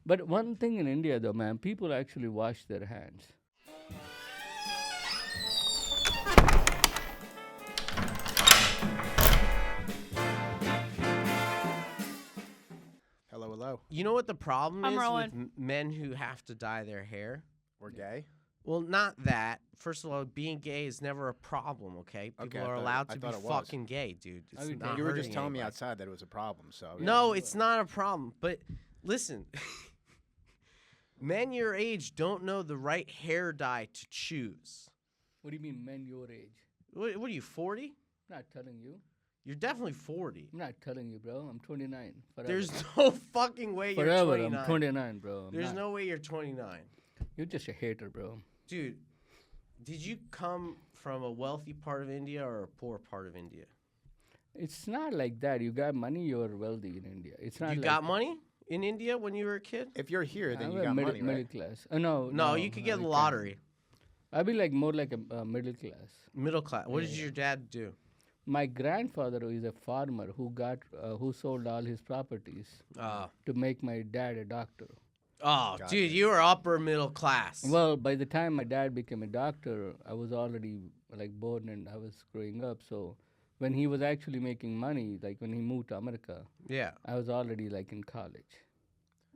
But one thing in India, though, man, people actually wash their hands. Hello, hello. You know what the problem I'm is rolling. with men who have to dye their hair? We're gay. Well, not that. First of all, being gay is never a problem, okay? People I are thought- allowed I to be thought it was. fucking gay, dude. It's you not You were just hurting telling me anybody. outside that it was a problem, so. No, it's not a problem. But listen, men your age don't know the right hair dye to choose. What do you mean, men your age? What are you, 40? I'm not telling you. You're definitely 40. I'm not telling you, bro. I'm 29. Forever. There's no fucking way you're Forever, 29. I'm 29, bro. I'm There's not. no way you're 29. You're just a hater, bro. Dude, did you come from a wealthy part of India or a poor part of India? It's not like that. You got money, you're wealthy in India. It's not You like got money in India when you were a kid? If you're here, then I'm you a got middle, money, middle right? class. No, No, you could get the can't. lottery. I'd be like more like a middle class. Middle class. What did Yeah. your dad do? My grandfather is a farmer who sold all his properties to make my dad a doctor. Oh, Gotcha. dude, you were upper middle class. Well, by the time my dad became a doctor, I was already like born and I was growing up. So when he was actually making money, like when he moved to America, yeah, I was already like in college.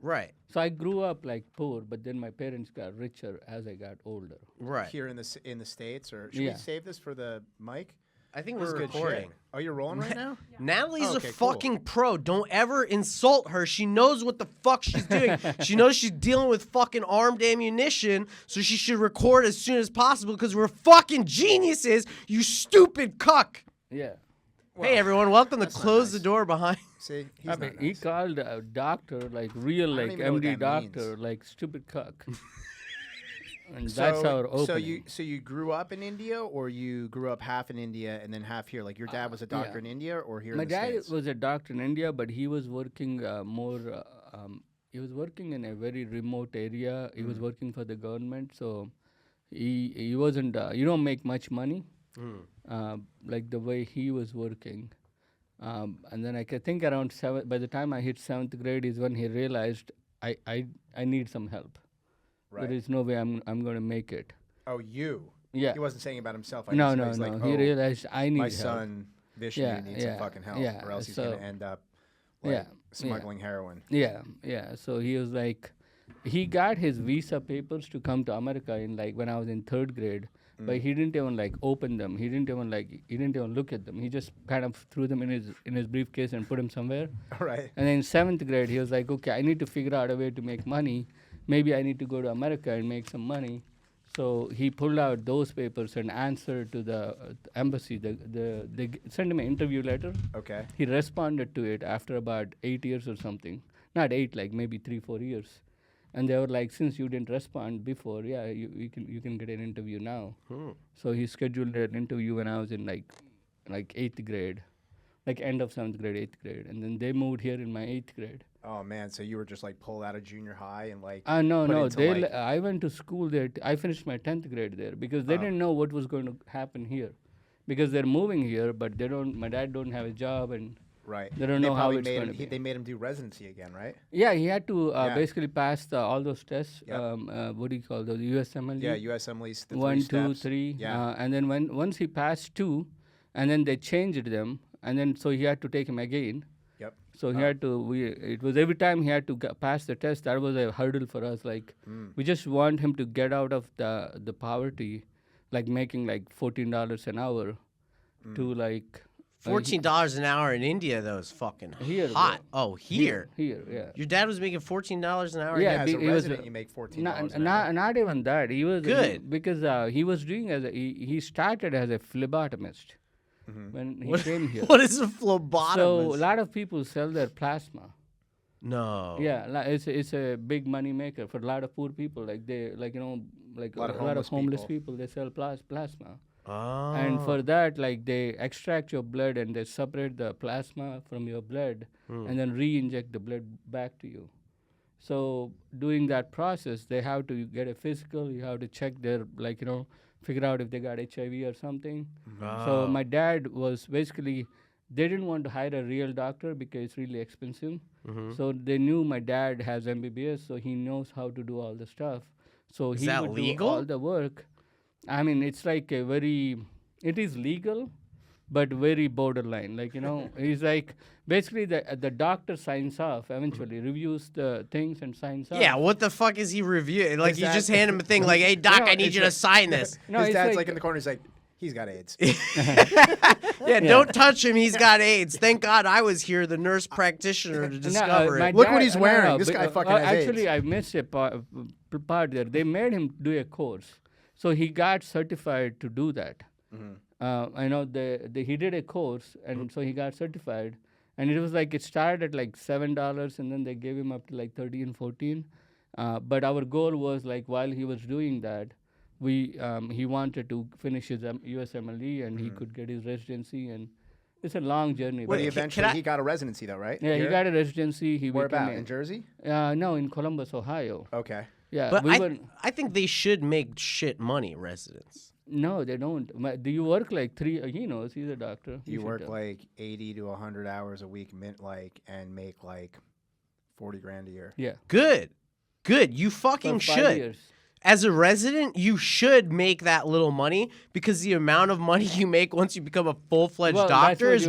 right, So I grew up like poor, but then my parents got richer as I got older. right. Here in the States, or should Yeah. we save this for the mic? I think This we're is good shit. recording. Oh, you're rolling right now? Natalie's Oh, a okay, cool. fucking pro. Don't ever insult her. She knows what the fuck she's doing. She knows she's dealing with fucking armed ammunition, so she should record as soon as possible because we're fucking geniuses, you stupid cuck. Yeah. Hey, everyone, welcome to that's not Close the nice. Door Behind. See, he's I mean, not he nice. called a doctor like real, I don't like even know what MD that means. doctor, like stupid cuck. And that's our opening. So you grew up in India, or you grew up half in India and then half here? Like your dad was a doctor yeah. in India, or here My in the dad States? was a doctor in India, but he was working more. He was working in a very remote area. He was working for the government, so he wasn't. You don't make much money, like the way he was working. And then I think around seven. By the time I hit 7th grade, is when he realized I need some help. Right. There is no way I'm going to make it. Oh, you. Yeah. He wasn't saying about himself. I No, just know no, he's no. like, He oh, realized I need my help. son Vishnu Yeah, needs yeah, some fucking help, yeah, or else he's so- gonna end up like Yeah, smuggling heroin. Yeah. So he was like, he got his visa papers to come to America in like when I was in 3rd grade, but he didn't even like open them. He didn't even look at them. He just kind of threw them in his briefcase and put them somewhere. Right. And then in 7th grade, he was like, okay, I need to figure out a way to make money. Maybe I need to go to America and make some money. So he pulled out those papers and answered to the embassy. They sent him an interview letter. Okay. He responded to it after about 8 years or something. Not 8, like maybe 3-4 years. And they were like, since you didn't respond before, yeah, you can get an interview now. So he scheduled an interview when I was in like 8th grade, like end of 7th grade, 8th grade, and then they moved here in my 8th grade. Oh man, so you were just like pulled out of junior high and like. No, put no. into, like- I went to school there. I finished my 10th grade there because they didn't know what was going to happen here, because they're moving here, but they don't. My dad don't have a job, and Right. they don't And know how probably it's made going him, to be. They made him do residency again, right? Yeah, he had to Yeah. basically pass all those tests. Yep. What do you call those? USMLE. Yeah, USMLE's the 1, 2, 3. 3 steps. Yeah. And then once he passed 2, and then they changed them, and then so he had to take him again. Yep. So he had to. It was every time he had to pass the test. That was a hurdle for us. Like we just want him to get out of the poverty, like making like $14 an hour, to like $14 an hour in India, though, is fucking Here, hot. bro. Oh, here. Here, yeah. Your dad was making $14 an hour? Yeah, Yeah, as a he was, resident, you make $14 an hour. not even that. He was Good. because he was doing he started as a phlebotomist when he came here. What is a phlebotomist? So a lot of people sell their plasma. No. Yeah, it's a big money maker for a lot of poor people. Like they like like A lot of a lot of homeless homeless people. They sell plasma. Oh. And for that, like they extract your blood and they separate the plasma from your blood and then re-inject the blood back to you. So doing that process, they have to get a physical. You have to check their figure out if they got HIV or something. So my dad was basically they didn't want to hire a real doctor because it's really expensive. Mm-hmm. So they knew my dad has MBBS, so he knows how to do all the stuff. So Is he that would legal? do all the work. I mean, it's like a very, it is legal, but very borderline. Like, he's like, basically the doctor signs off eventually, reviews the things and signs off. Yeah, what the fuck is he reviewing? Like, you just Exactly. hand him a thing like, hey, doc, No, I need it's you to like- sign this. No, His it's dad's like in the corner. He's like, he's got AIDS. Yeah, don't touch him. He's got AIDS. Thank God I was here, the nurse practitioner, to discover my it. Look what dad- he's wearing. This guy but, fucking has actually, AIDS. I missed a part there. They made him do a course, so he got certified to do that. I know he did a course, and so he got certified. And it was like it started at like $7, and then they gave him up to like 13, 14. But our goal was like while he was doing that, he wanted to finish his USMLE, and he could get his residency, and it's a long journey. But but- eventually I- he got a residency though, right? yeah, he Here? got a residency. He Where became about? In Jersey? no, in Columbus, Ohio. Okay. Yeah, But we were. I think they should make shit money, residents. No, they don't. Do you work like 3? He knows. He's a doctor. He You should work know. like 80 to 100 hours a week, and make like 40 grand a year. Yeah. Good. You For fucking 5 should. years. As a resident, you should make that little money because the amount of money you make once you become a full-fledged Well, doctor is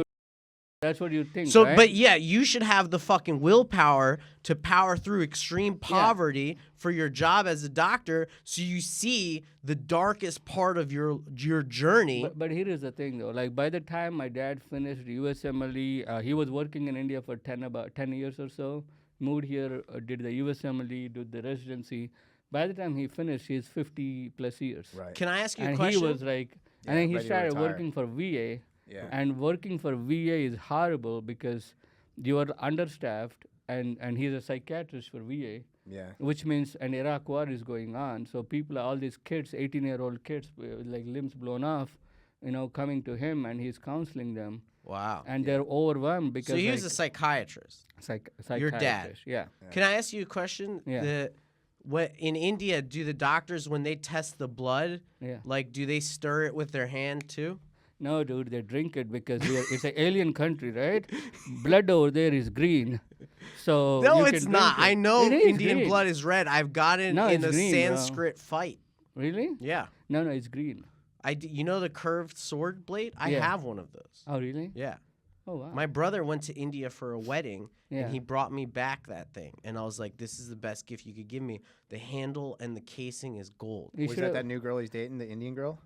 that's what you think. so, right? but yeah, you should have the fucking willpower to power through extreme poverty for your job as a doctor, so you see the darkest part of your journey. But here is the thing, though. Like by the time my dad finished USMLE, he was working in India for about 10 years or so. Moved here, did the USMLE, did the residency. By the time he finished, he's 50 plus years. Right. Can I ask you a And question? he was like, Yeah, and then he ready to started retire. working for VA. Yeah. And working for VA is horrible because you are understaffed, and he's a psychiatrist for VA, Yeah. which means an Iraq war is going on. So people, all these kids, 18-year-old kids, with like limbs blown off, coming to him, and he's counseling them, wow. and they're overwhelmed because So he was like, a psychiatrist. Your dad. Yeah. Can I ask you a question? Yeah. What in India do the doctors, when they test the blood, Yeah. like do they stir it with their hand too? No, dude, they drink it because it's an alien country, right? Blood over there is green. So No, you it's can not. drink it. I know It is Indian green. blood is red. I've gotten No, in it's a green, bro. Sanskrit fight. Really? Yeah. No, it's green. You know the curved sword blade? I Yeah. have one of those. Oh, really? Yeah. Oh, wow. My brother went to India for a wedding, Yeah. and he brought me back that thing. And I was like, this is the best gift you could give me. The handle and the casing is gold. You Was should've- that new girl he's dating, the Indian girl?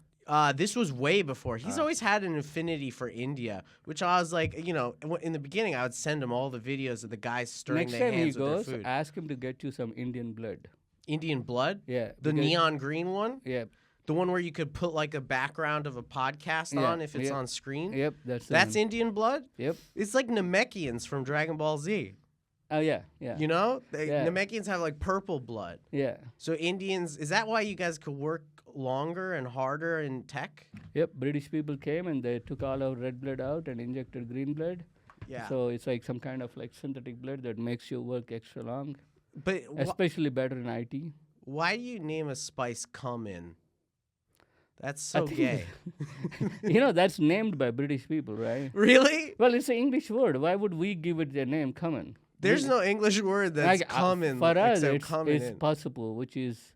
This was way before. He's always had an affinity for India, which I was like, in the beginning, I would send him all the videos of the guys stirring Next their time he hands with goes, their food. ask him to get you some Indian blood. Indian blood? Yeah. The because- neon green one? Yeah. The one where you could put like a background of a podcast Yeah, on if it's yeah. on screen? Yep. That's the That's one. Indian blood? Yep. It's like Namekians from Dragon Ball Z. Oh yeah. Yeah. You know? Yeah. Namekians have like purple blood. Yeah. So Indians, is that why you guys could work longer and harder in tech? Yep. British people came and they took all our red blood out and injected green blood. Yeah. So it's like some kind of like synthetic blood that makes you work extra long, But especially better in IT. why do you name a spice come in? That's I so think- gay. That's named by British people, right? Really? Well, it's an English word. Why would we give it the name common? There's no English word that's common For us, except it's coming in. possible, which is,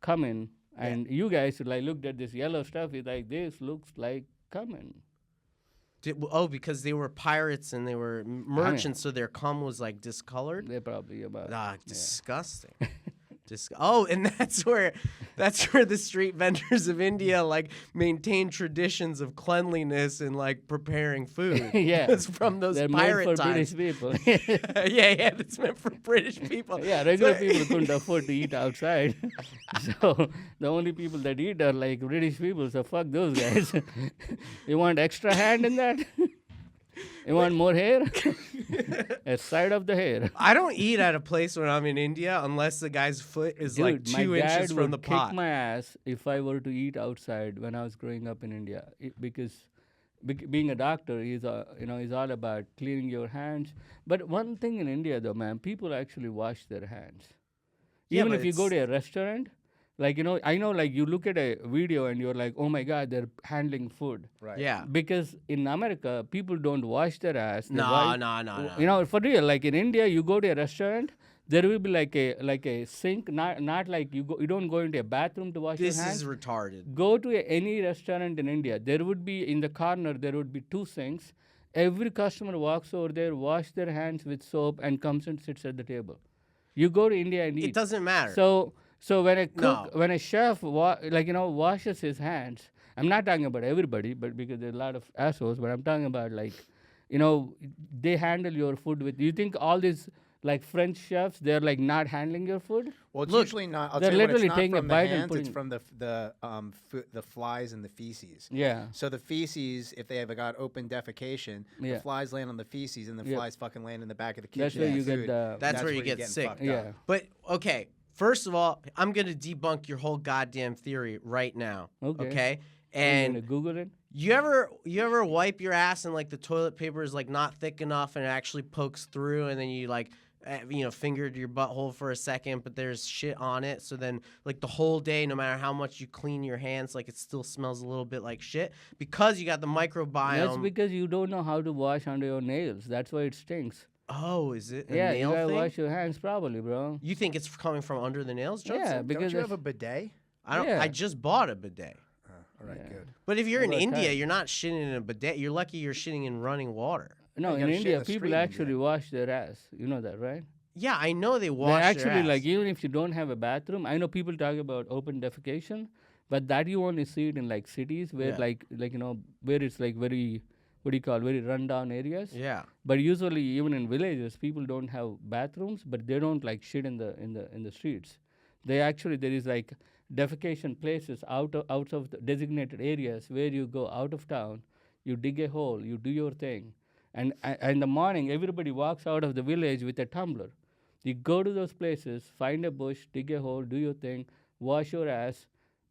common. And you guys like looked at this yellow stuff. It's like this looks like common. Because they were pirates and they were merchants, so their cum was like discolored. They're probably about. Disgusting. And that's where the street vendors of India like maintain traditions of cleanliness and like preparing food. Yeah. It's from those They're pirate made for times. British people. yeah, that's meant for British people. Yeah, regular So- people couldn't afford to eat outside. So the only people that eat are like British people. So fuck those guys. You want extra hand in that? You want more hair? A side of the hair. I don't eat at a place when I'm in India unless the guy's foot is like Dude, 2 my dad inches from would the kick pot. my ass if I were to eat outside when I was growing up in India, because being a doctor, he's all about cleaning your hands. But one thing in India, though, man, people actually wash their hands. Yeah, Even but if you go it's- to a restaurant, Like, I know, like, you look at a video and you're like, oh my God, they're handling food. Right. Yeah. Because in America, people don't wash their ass. They No, wipe- no. For real, like in India, you go to a restaurant, there will be like a sink, not like you don't go into a bathroom to wash This your hands. is retarded. Go to any restaurant in India, there would be in the corner, there would be 2 sinks. Every customer walks over there, wash their hands with soap, and comes and sits at the table. You go to India and eat. It doesn't matter. So when a cook, No. when a chef, washes his hands, I'm not talking about everybody, but because there's a lot of assholes, but I'm talking about like, they handle your food with. You think all these like French chefs, they're like not handling your food? Well, it's Look, usually not. I'll they're tell you what, literally it's not taking a from the bite and hands, it's putting- from the flies and the feces. Yeah. So the feces, if they have got open defecation, Yeah. the flies land on the feces, and the Yeah. flies fucking land in the back of the kitchen. That's where with you get food. the. That's where you you're get getting sick. fucked Yeah. up. But okay, first of all, I'm gonna debunk your whole goddamn theory right now. Okay. Okay. Are you And gonna Google it? you ever wipe your ass and like the toilet paper is like not thick enough and it actually pokes through, and then you like fingered your butthole for a second, but there's shit on it. So then like the whole day, no matter how much you clean your hands, like it still smells a little bit like shit because you got the microbiome. That's because you don't know how to wash under your nails. That's why it stinks. Oh, is it a Yeah, nail you gotta thing? wash your hands probably, bro. You think it's coming from under the nails, Judson? Yeah, Don't because you have it's- a bidet? I don't. Yeah. I just bought a bidet. All right, Yeah. good. But if you're in Well, that's India, tight. you're not shitting in a bidet. You're lucky you're shitting in running water. no, you in gotta shit in India, the street people in India. actually wash their ass. You know that, right? Yeah, I know they They wash their actually ass. like even if you don't have a bathroom. I know people talk about open defecation, but that you only see it in like cities where Yeah. where it's like very very rundown areas. Yeah. But usually even in villages, people don't have bathrooms, but they don't like shit in the streets. They actually there is like defecation places out of the designated areas where you go out of town, you dig a hole, you do your thing, and in the morning everybody walks out of the village with a tumbler. You go to those places, find a bush, dig a hole, do your thing, wash your ass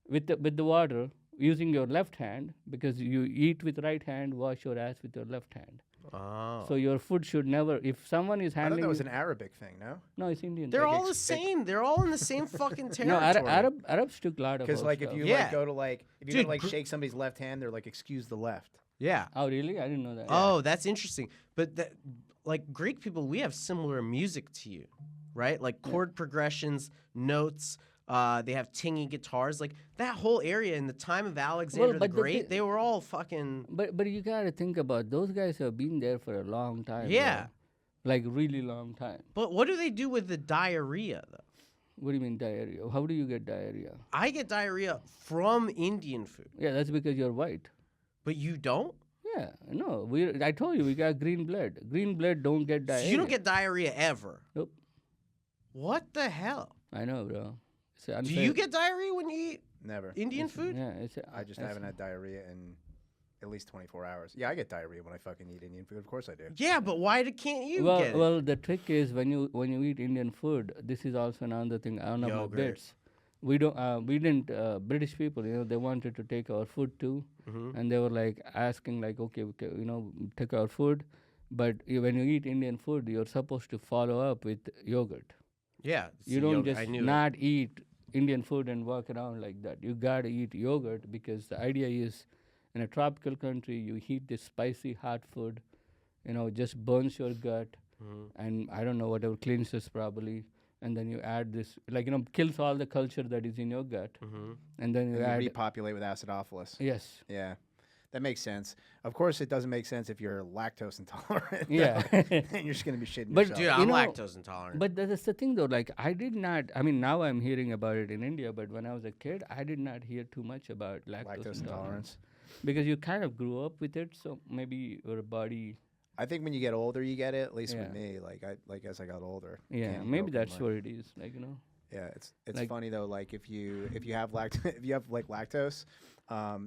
with the water using your left hand because you eat with right hand, wash your ass with your left hand. Oh. So your food should never. If someone is I thought handling, that was an Arabic thing, no? no, it's Indian. They're Like all the ex- same. They're all in the same fucking no, territory. Arabs took a lot of. Because our like if stuff. you Yeah. like go to like if you Dude, go to like gr- shake somebody's left hand, they're like excuse the left. Yeah. Oh really? I didn't know that. Oh, that's interesting. But like Greek people, we have similar music to you, right? Like chord progressions, notes. They have tingy guitars. Like that whole area in the time of Alexander the but the Great, thi- they were all fucking. But you gotta think about those guys have been there for a long time. Yeah. bro. Like really long time. But what do they do with the diarrhea though? What do you mean diarrhea? How do you get diarrhea? I get diarrhea from Indian food, Yeah, that's because you're white. but you don't. Yeah, no. I told you we got green blood. Green blood don't get diarrhea. So you don't get diarrhea ever. Nope. What the hell? I know, bro. It's Do unfair. you get diarrhea when you eat Never. Indian food? Yeah, I just haven't had diarrhea in at least 24 hours. Yeah, I get diarrhea when I fucking eat Indian food. Of course I do. Yeah, but why can't you well, get it? well, the trick is when you eat Indian food. This is also another thing. One of my Yogurt. bits. We didn't. British people, they wanted to take our food too, Mhm. and they were like asking, like, okay, take our food, but when you eat Indian food, you're supposed to follow up with yogurt. Yeah, it's You the don't yogurt. I just knew it. not eat Indian food and walk around like that. You gotta eat yogurt because the idea is, in a tropical country, you heat this spicy hot food, just burns your gut, Mhm. and I don't know whatever cleanses probably, and then you add this kills all the culture that is in your gut, Mhm. and then And you you add repopulate with acidophilus. yes, Yeah. That makes sense. Of course, it doesn't make sense if you're lactose intolerant. yeah. And you're just going to be shitting But yourself. Dude, You I'm know- lactose intolerant. But that's the thing though. Like I did not. I mean, now I'm hearing about it in India, but when I was a kid, I did not hear too much about lactose intolerance because you kind of grew up with it. So maybe your body. I think when you get older, you get it. At least Yeah. with me, as I got older. Yeah, can't maybe go that's from, what it is. Yeah, it's like- funny though. Like if you have if you have like lactose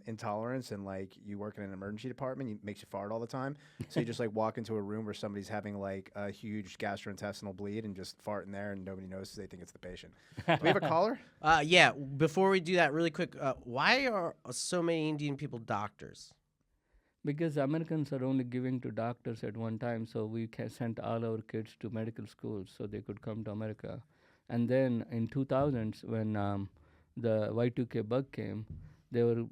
intolerance and like you work in an emergency department, it makes you fart all the time. So you just like walk into a room where somebody's having like a huge gastrointestinal bleed and just fart in there and nobody notices. They think it's the patient. Do we have a caller? Yeah, before we do that, really quick, why are so many Indian people doctors? Because Americans are only giving to doctors at one time, so we sent all our kids to medical schools so they could come to America. And then in 2000s, when the Y2K bug came, they were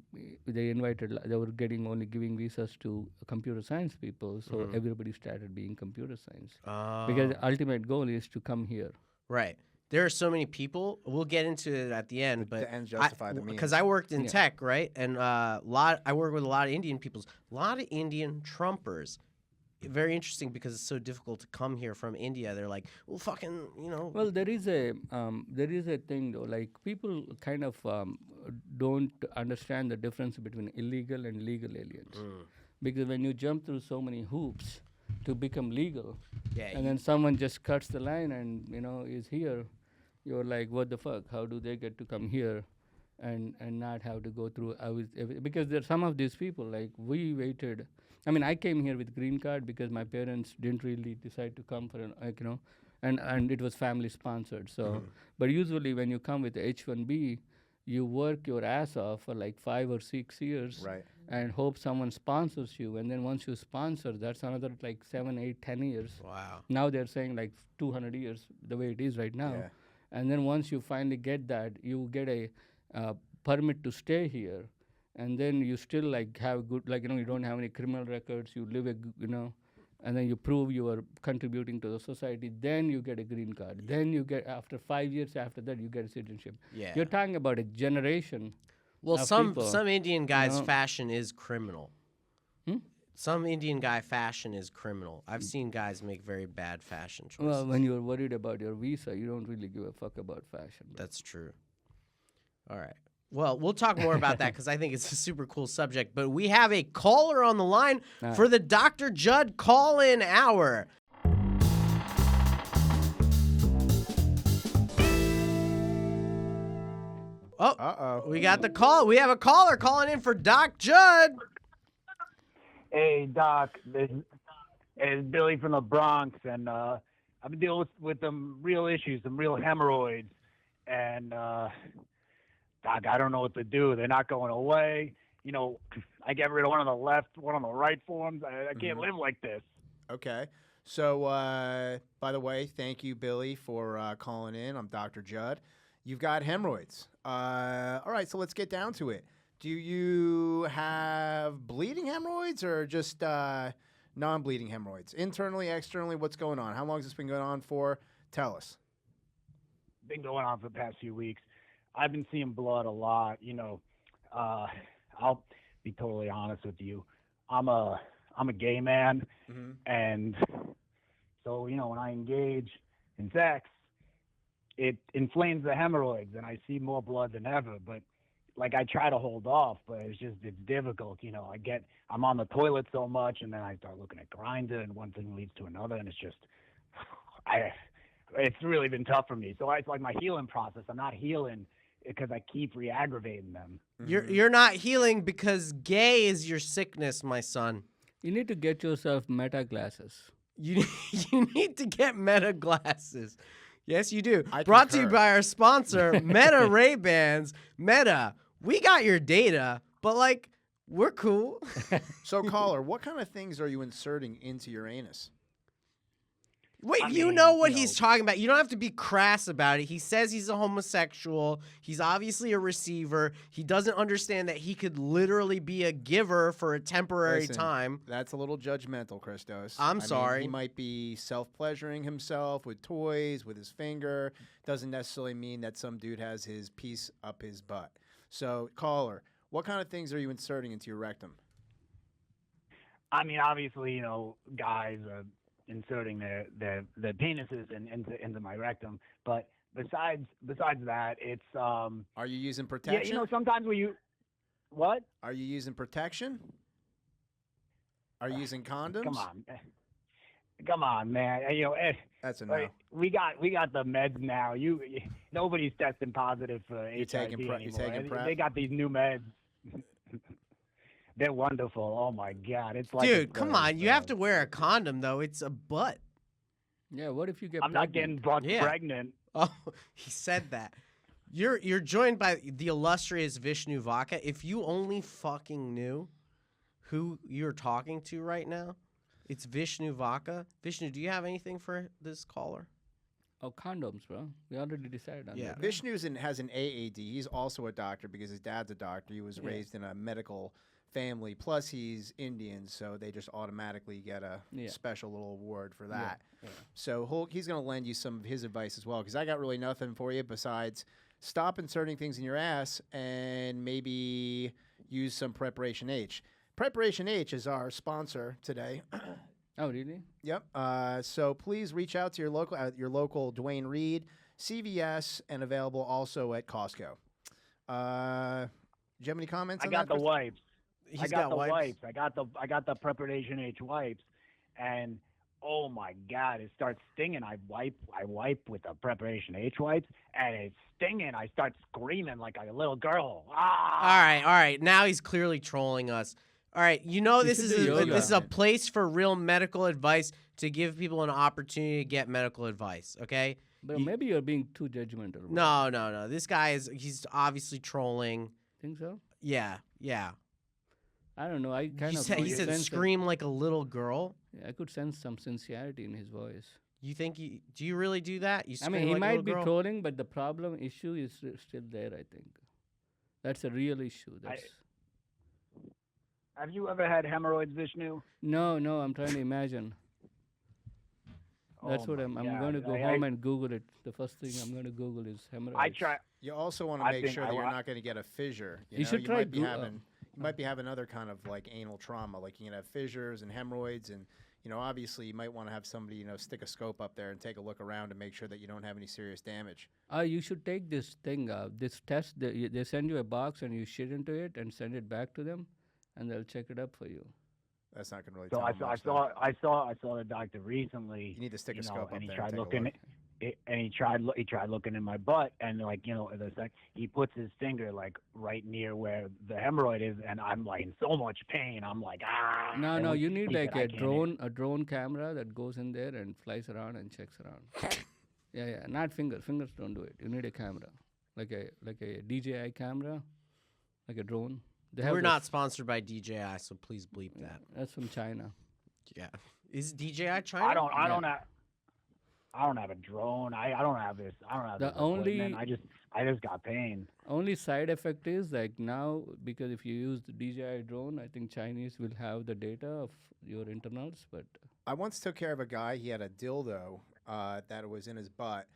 they were getting only giving visas to computer science people, so everybody started being computer science because the ultimate goal is to come here. Right. There are so many people. We'll get into it at the end, but the ends justify the means. Because I worked in tech, right, and I work with a lot of Indian people, a lot of Indian Trumpers. Very interesting because it's so difficult to come here from India. They're like, well, fucking, Well, there is a thing though. Like people kind of don't understand the difference between illegal and legal aliens, because when you jump through so many hoops to become legal, and then someone just cuts the line and is here, you're like, what the fuck? How do they get to come here, and not have to go through? Because there are some of these people like we waited. I mean, I came here with green card because my parents didn't really decide to come for and it was family sponsored. So, but usually when you come with H-1B, you work your ass off for like 5 or 6 years, Right. and hope someone sponsors you. And then once you sponsor, that's another like 7, 8, 10 years. wow. Now they're saying like 200 years, the way it is right now. Yeah. And then once you finally get that, you get a permit to stay here. And then you still like have good, like, you don't have any criminal records, you live and then you prove you are contributing to the society, then you get a green card. Then you get, after 5 years after that, you get a citizenship. Yeah. You're talking about a generation. Well, of some people, Indian guys' fashion is criminal. Hmm? Some Indian guy fashion is criminal. I've seen guys make very bad fashion choices. Well, when you're worried about your visa, you don't really give a fuck about fashion. That's true. All right. Well, we'll talk more about that because I think it's a super cool subject. But we have a caller on the line for the Dr. Jud call-in hour. Oh, we got the call. We have a caller calling in for Doc Jud. Hey, Doc. It's Billy from the Bronx, and I've been dealing with some real issues, some real hemorrhoids. And, Doc, I don't know what to do. They're not going away. I get rid of one on the left, one on the right forms. I can't live like this. Okay. So, by the way, thank you, Billy, for calling in. I'm Dr. Jud. You've got hemorrhoids. All right, so let's get down to it. Do you have bleeding hemorrhoids or just non-bleeding hemorrhoids? Internally, externally, what's going on? How long has this been going on for? Tell us. Been going on for the past few weeks. I've been seeing blood a lot. I'll be totally honest with you. I'm a gay man, and so when I engage in sex, it inflames the hemorrhoids, and I see more blood than ever. But like I try to hold off, but it's difficult. I'm on the toilet so much, and then I start looking at Grindr, and one thing leads to another, and it's just it's really been tough for me. So it's like my healing process. I'm not healing because I keep re-aggravating them. You're not healing because gay is your sickness, my son. You need to get yourself meta glasses. You need to get Meta glasses. Yes, you do. I Brought to you concur. by our sponsor, Meta Ray-Bans. Meta, we got your data, but like, we're cool. So, caller, what kind of things are you inserting into your anus? Wait, I you mean, know what he's talking about. You don't have to be crass about it. He says he's a homosexual. He's obviously a receiver. He doesn't understand that he could literally be a giver for a temporary Listen, time. That's a little judgmental, Christos. I'm I mean, sorry. he might be self-pleasuring himself with toys, with his finger. Doesn't necessarily mean that some dude has his piece up his butt. So, caller, what kind of things are you inserting into your rectum? I mean, obviously, guys are inserting their penises into my rectum, but besides that, it's Are you using protection? sometimes what? Are you using protection? Are you using condoms? Come on, man. That's a no. We got the meds now. Nobody's testing positive for HIV taking anymore. you're taking PrEP? They got these new meds. They're wonderful. Oh my God, it's like Dude, come on. You have to wear a condom, though. It's a butt. Yeah, what if you get I'm not getting pregnant? butt pregnant. Oh, he said that. You're joined by the illustrious Vishnu Vaka. If you only fucking knew who you're talking to right now, it's Vishnu Vaka. Vishnu, do you have anything for this caller? Oh, condoms, bro. We already decided on Yeah. that. right? Has an AAD. He's also a doctor because his dad's a doctor. He was raised in a medical family. Plus, he's Indian, so they just automatically get a special little award for that. Yeah. So he's going to lend you some of his advice as well, because I got really nothing for you besides stop inserting things in your ass and maybe use some Preparation H. Preparation H is our sponsor today. Oh, really? Yep. So please reach out to your local Dwayne Reed, CVS, and available also at Costco. Do you have any comments? I on got that, the Chris? wipes. He's I got the wipes. wipes. I got the Preparation H wipes, and oh my God, it starts stinging. I wipe with the Preparation H wipes, and it's stinging. I start screaming like a little girl. Ah! All right. Now he's clearly trolling us. All right, you know You this should is do yoga. this is a place for real medical advice to give people an opportunity to get medical advice. Okay? But maybe you're being too judgmental. bro. No. This guy he's obviously trolling. Think so? Yeah. I don't know. I kind He of. said sense that- scream like a little girl. I could sense some sincerity in his voice. You think do you really do that? You I scream mean, he like a might little be girl? trolling, but the problem issue is still there. I think that's a real issue. Have you ever had hemorrhoids, Vishnu? No. I'm trying to imagine. That's Oh what my I'm God. going to go home and Google it. The first thing I'm going to Google is hemorrhoids. I try. You also want to I make think sure I that you're wa- not going to get a fissure. You should try might be Goo- having you might be having other kind of like anal trauma, like you can have fissures and hemorrhoids, and obviously you might want to have somebody stick a scope up there and take a look around to make sure that you don't have any serious damage. You should take this thing, this test. They send you a box and you shit into it and send it back to them, and they'll check it up for you. That's not going to really. So tell I them saw, I much, though. saw, I saw the doctor recently. You need to stick a you know, scope up and he there tried and take a looking. look. And he tried looking in my butt, and he puts his finger like right near where the hemorrhoid is, and I'm like in so much pain. I'm like, ah. No, And you need he like said, "I a can't drone camera that goes in there and flies around and checks around. yeah, not fingers. Fingers don't do it. You need a camera, like a DJI camera, like a drone. We're not sponsored by DJI, so please bleep that. That's from China. Yeah. Is DJI China? I don't have a drone. I don't have this. I don't have The this equipment. only- I just got pain. Only side effect is like now, because if you use the DJI drone, I think Chinese will have the data of your internals. But I once took care of a guy. He had a dildo that was in his butt,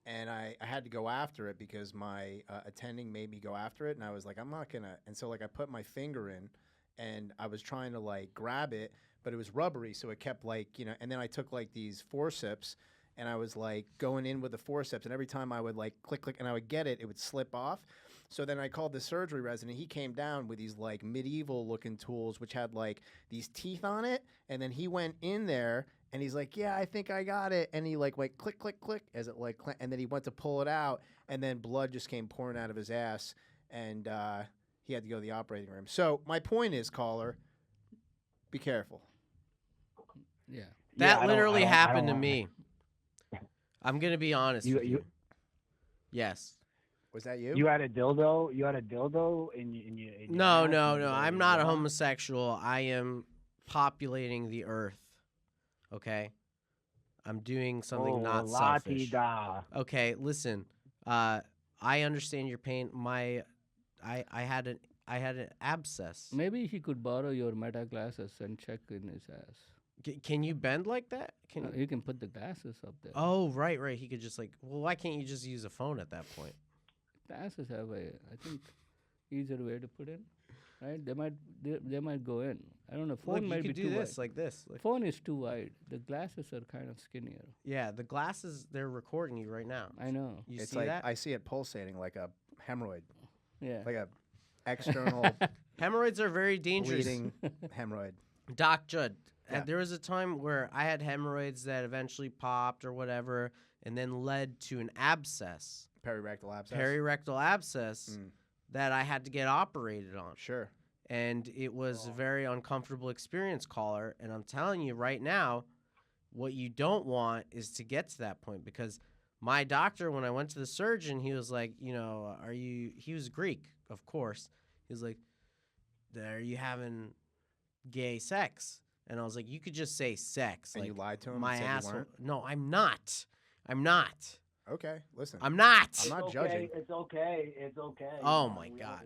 and I had to go after it because my attending made me go after it, and I was like, I'm not gonna. And so like I put my finger in, and I was trying to like grab it, but it was rubbery, so it kept like And then I took like these forceps, and I was like going in with the forceps, and every time I would like click, and I would get it, it would slip off. So then I called the surgery resident. He came down with these like medieval looking tools, which had like these teeth on it. And then he went in there and he's like, yeah, I think I got it. And he like went click, click, click as it like, and then he went to pull it out, and then blood just came pouring out of his ass, and he had to go to the operating room. So my point is, caller, be careful. yeah, That literally happened to want- me. I'm going to be honest with you. Yes. Was that you? You had a dildo. You had a dildo in your No. ass? You had a dildo I'm in not a your ass? homosexual. I am populating the earth. Okay? I'm doing something not selfish. la-ti-da. Okay, listen. I understand your pain. I had an abscess. maybe he could borrow your meta glasses and check in his ass. Can you bend like that? You can put the glasses up there. Oh, right. He could just well, why can't you just use a phone at that point? Glasses have I think, easier way to put in, right? They might go in. I don't know. Phone Look, might you be could too do this wide. like this. Like, Phone is too wide. The glasses are kind of skinnier. yeah, the glasses, they're recording you right now. I know. You It's see like that? I see it pulsating like a hemorrhoid, Yeah. like a external Hemorrhoids are very dangerous. bleeding hemorrhoid. Doc Jud, Yeah. there was a time where I had hemorrhoids that eventually popped or whatever, and then led to an abscess, Perirectal abscess. perirectal abscess, Mm. that I had to get operated on. Sure. And it was a very uncomfortable experience, caller. And I'm telling you right now, what you don't want is to get to that point, because my doctor, when I went to the surgeon, he was like, he was Greek, of course. He was like, are you having gay sex? And I was like, you could just say sex. And like, you lied to him and My said you asshole. weren't? No, I'm not. I'm not. Okay, listen. I'm not. I'm not It's judging. okay. It's okay. It's okay. Oh my God.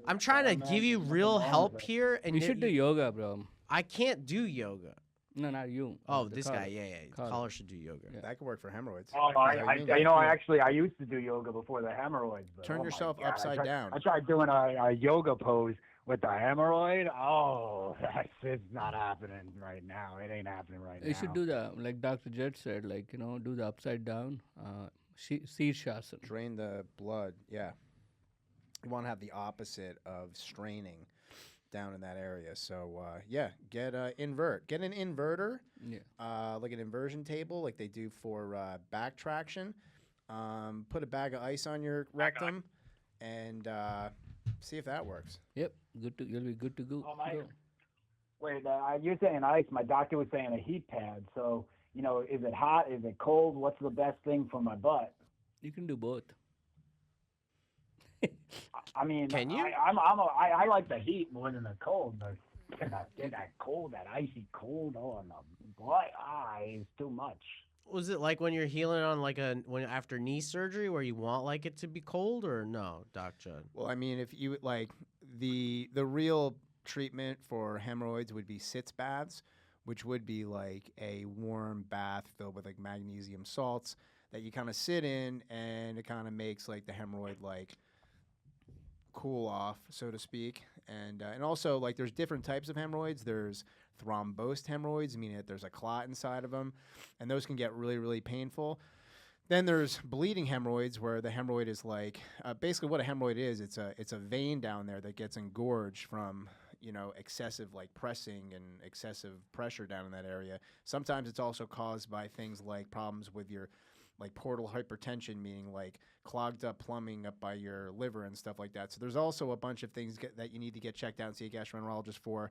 I'm trying to give you real help here, and You should do yoga, bro. I can't do yoga. No, not you. Oh, the this caller. guy. Yeah. Caller. Caller should do yoga. Yeah. That could work for hemorrhoids. Oh, I used to do yoga before the hemorrhoids. But, Turn oh my yourself God, upside down. I tried doing a yoga pose with the hemorrhoid. Oh, it's not happening right now. It ain't happening right now. You should do the like Dr. Jud said, like do the upside down, Shirshasana. Drain the blood. Yeah. You want to have the opposite of straining down in that area. So yeah, get invert. Get an inverter. Yeah. Like an inversion table, like they do for back traction. Put a bag of ice on your rectum, and see if that works. Yep. You'll be good to go. Oh, wait, you're saying ice. My doctor was saying a heat pad. So, is it hot? Is it cold? What's the best thing for my butt? You can do both. Can you? I like the heat more than the cold, but get that cold, that icy cold on the butt. It's too much. Was it like when you're healing on after knee surgery where you want like it to be cold or no, Doc Jud? Well, I mean, if you like the real treatment for hemorrhoids would be sitz baths, which would be like a warm bath filled with like magnesium salts that you kind of sit in, and it kind of makes like the hemorrhoid like cool off, so to speak. And also like there's different types of hemorrhoids. There's thrombosed hemorrhoids, meaning that there's a clot inside of them, and those can get really, really painful. Then there's bleeding hemorrhoids, where the hemorrhoid is like basically what a hemorrhoid is. It's a vein down there that gets engorged from excessive like pressing and excessive pressure down in that area. Sometimes it's also caused by things like problems with your like portal hypertension, meaning like clogged up plumbing up by your liver and stuff like that. So there's also a bunch of things that you need to get checked out and see a gastroenterologist for.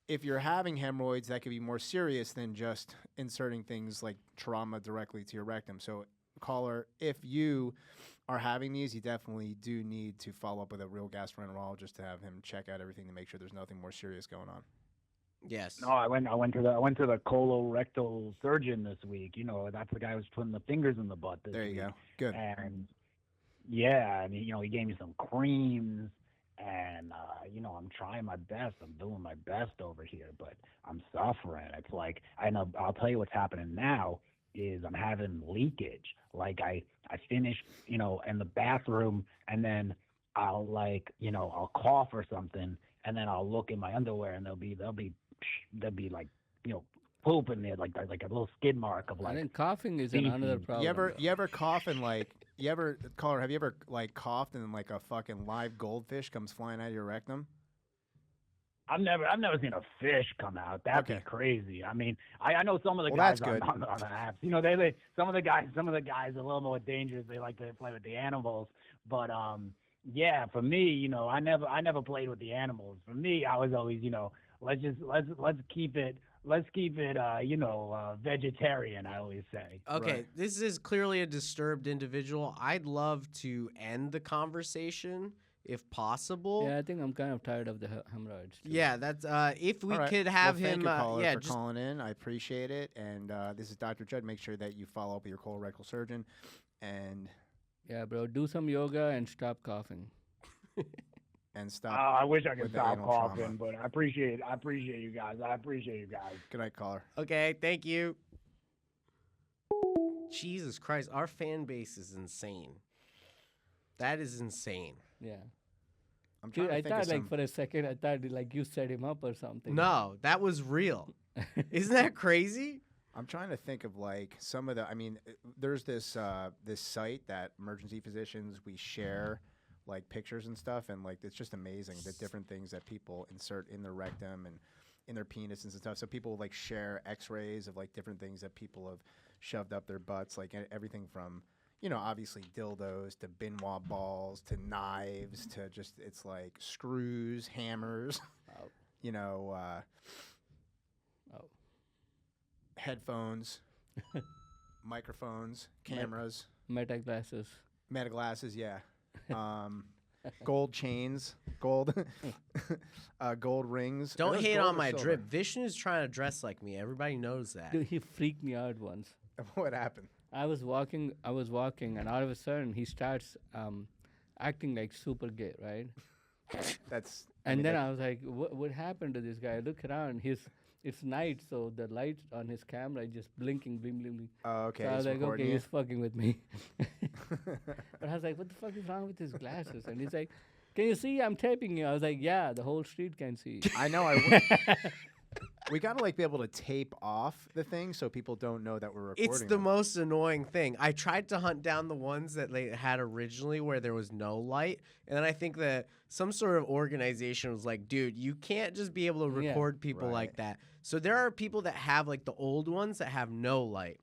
If you're having hemorrhoids, that could be more serious than just inserting things like trauma directly to your rectum. So caller, if you are having these, you definitely do need to follow up with a real gastroenterologist to have him check out everything to make sure there's nothing more serious going on. Yes. No, I went to the colorectal surgeon this week. That's the guy who was putting the fingers in the butt this There you week. go. Good. And yeah, and he gave me some creams, and I'm trying my best. I'm doing my best over here, but I'm suffering. It's like I'll tell you what's happening now is I'm having leakage. Like I finish, in the bathroom, and then I'll I'll cough or something, and then I'll look in my underwear, and there'll be like poop in there, like a little skid mark of like. I think coughing is another problem. You ever cough and like caller, have you ever like coughed and like a fucking live goldfish comes flying out of your rectum? I've never seen a fish come out. That'd be crazy. I mean, I know some of the guys on the apps. They some of the guys are a little more dangerous. They like to play with the animals. But yeah, for me, I never played with the animals. For me, I was always, let's keep it vegetarian, I always say. Okay, Right. This is clearly a disturbed individual. I'd love to end the conversation if possible. Yeah, I think I'm kind of tired of the hemorrhoids. Too. Yeah, that's if we All right. could have well, him. Thank you, caller, for just calling in. I appreciate it. And this is Dr. Jud. Make sure that you follow up with your colorectal surgeon. And Yeah, bro, do some yoga and stop coughing. stop. I wish I could with the stop anal coughing, trauma. but I appreciate you guys. Good night, caller. okay, thank you. Jesus Christ, our fan base is insane. That is insane. Yeah. I'm trying Dude, to I think thought of like some. for a second, I thought like you set him up or something. No, that was real. Isn't that crazy? I'm trying to think of like some of the. I mean, there's this this site that emergency physicians we share like pictures and stuff, and like it's just amazing the different things that people insert in their rectum and in their penises and stuff. So people like share X-rays of like different things that people have shoved up their butts, like everything from obviously dildos to Benoit balls to knives to just it's like screws, hammers, Oh. Oh. headphones, microphones, cameras, Meta glasses. meta glasses, yeah. Gold chains, gold gold rings. Are Don't those hate gold on or my silver? drip. Vishnu's trying to dress like me. Everybody knows that. Dude, he freaked me out once. What happened? I was walking, and all of a sudden he starts acting like super gay, right? That's. And then I was like, what happened to this guy? I look around, it's night, so the light on his camera is just blinking, bling, bling, bling. Oh, okay. So I was he's like, recording okay, you. he's fucking with me. But I was like, what the fuck is wrong with his glasses? And he's like, can you see I'm taping you? I was like, yeah, the whole street can see. I know. We gotta like be able to tape off the thing so people don't know that we're recording. It's the them. most annoying thing. I tried to hunt down the ones that they had originally where there was no light, and then I think that some sort of organization was like, dude, you can't just be able to Yeah. record people like Right. that. So there are people that have like the old ones that have no light,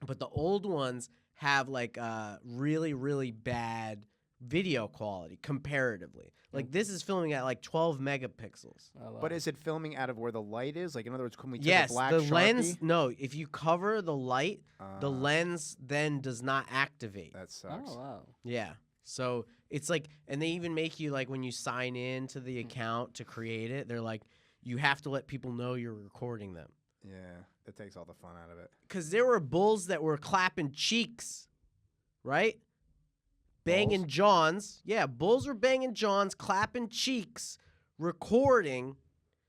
but the old ones have like really, really bad video quality comparatively. Like this is filming at like 12 megapixels. Oh, wow. But is it filming out of where the light is? Like in other words, can we take Yes, a black the Sharpie? lens. No, if you cover the light, the Uh, lens then does not activate. That sucks. Oh, wow. Yeah. So it's like, and they even make you like when you sign in to the account to create it, they're like, you have to let people know you're recording them. Yeah, that takes all the fun out of it. Because there were bulls that were clapping cheeks, right? Banging Bulls? Johns. Yeah, bulls were banging Johns, clapping cheeks, recording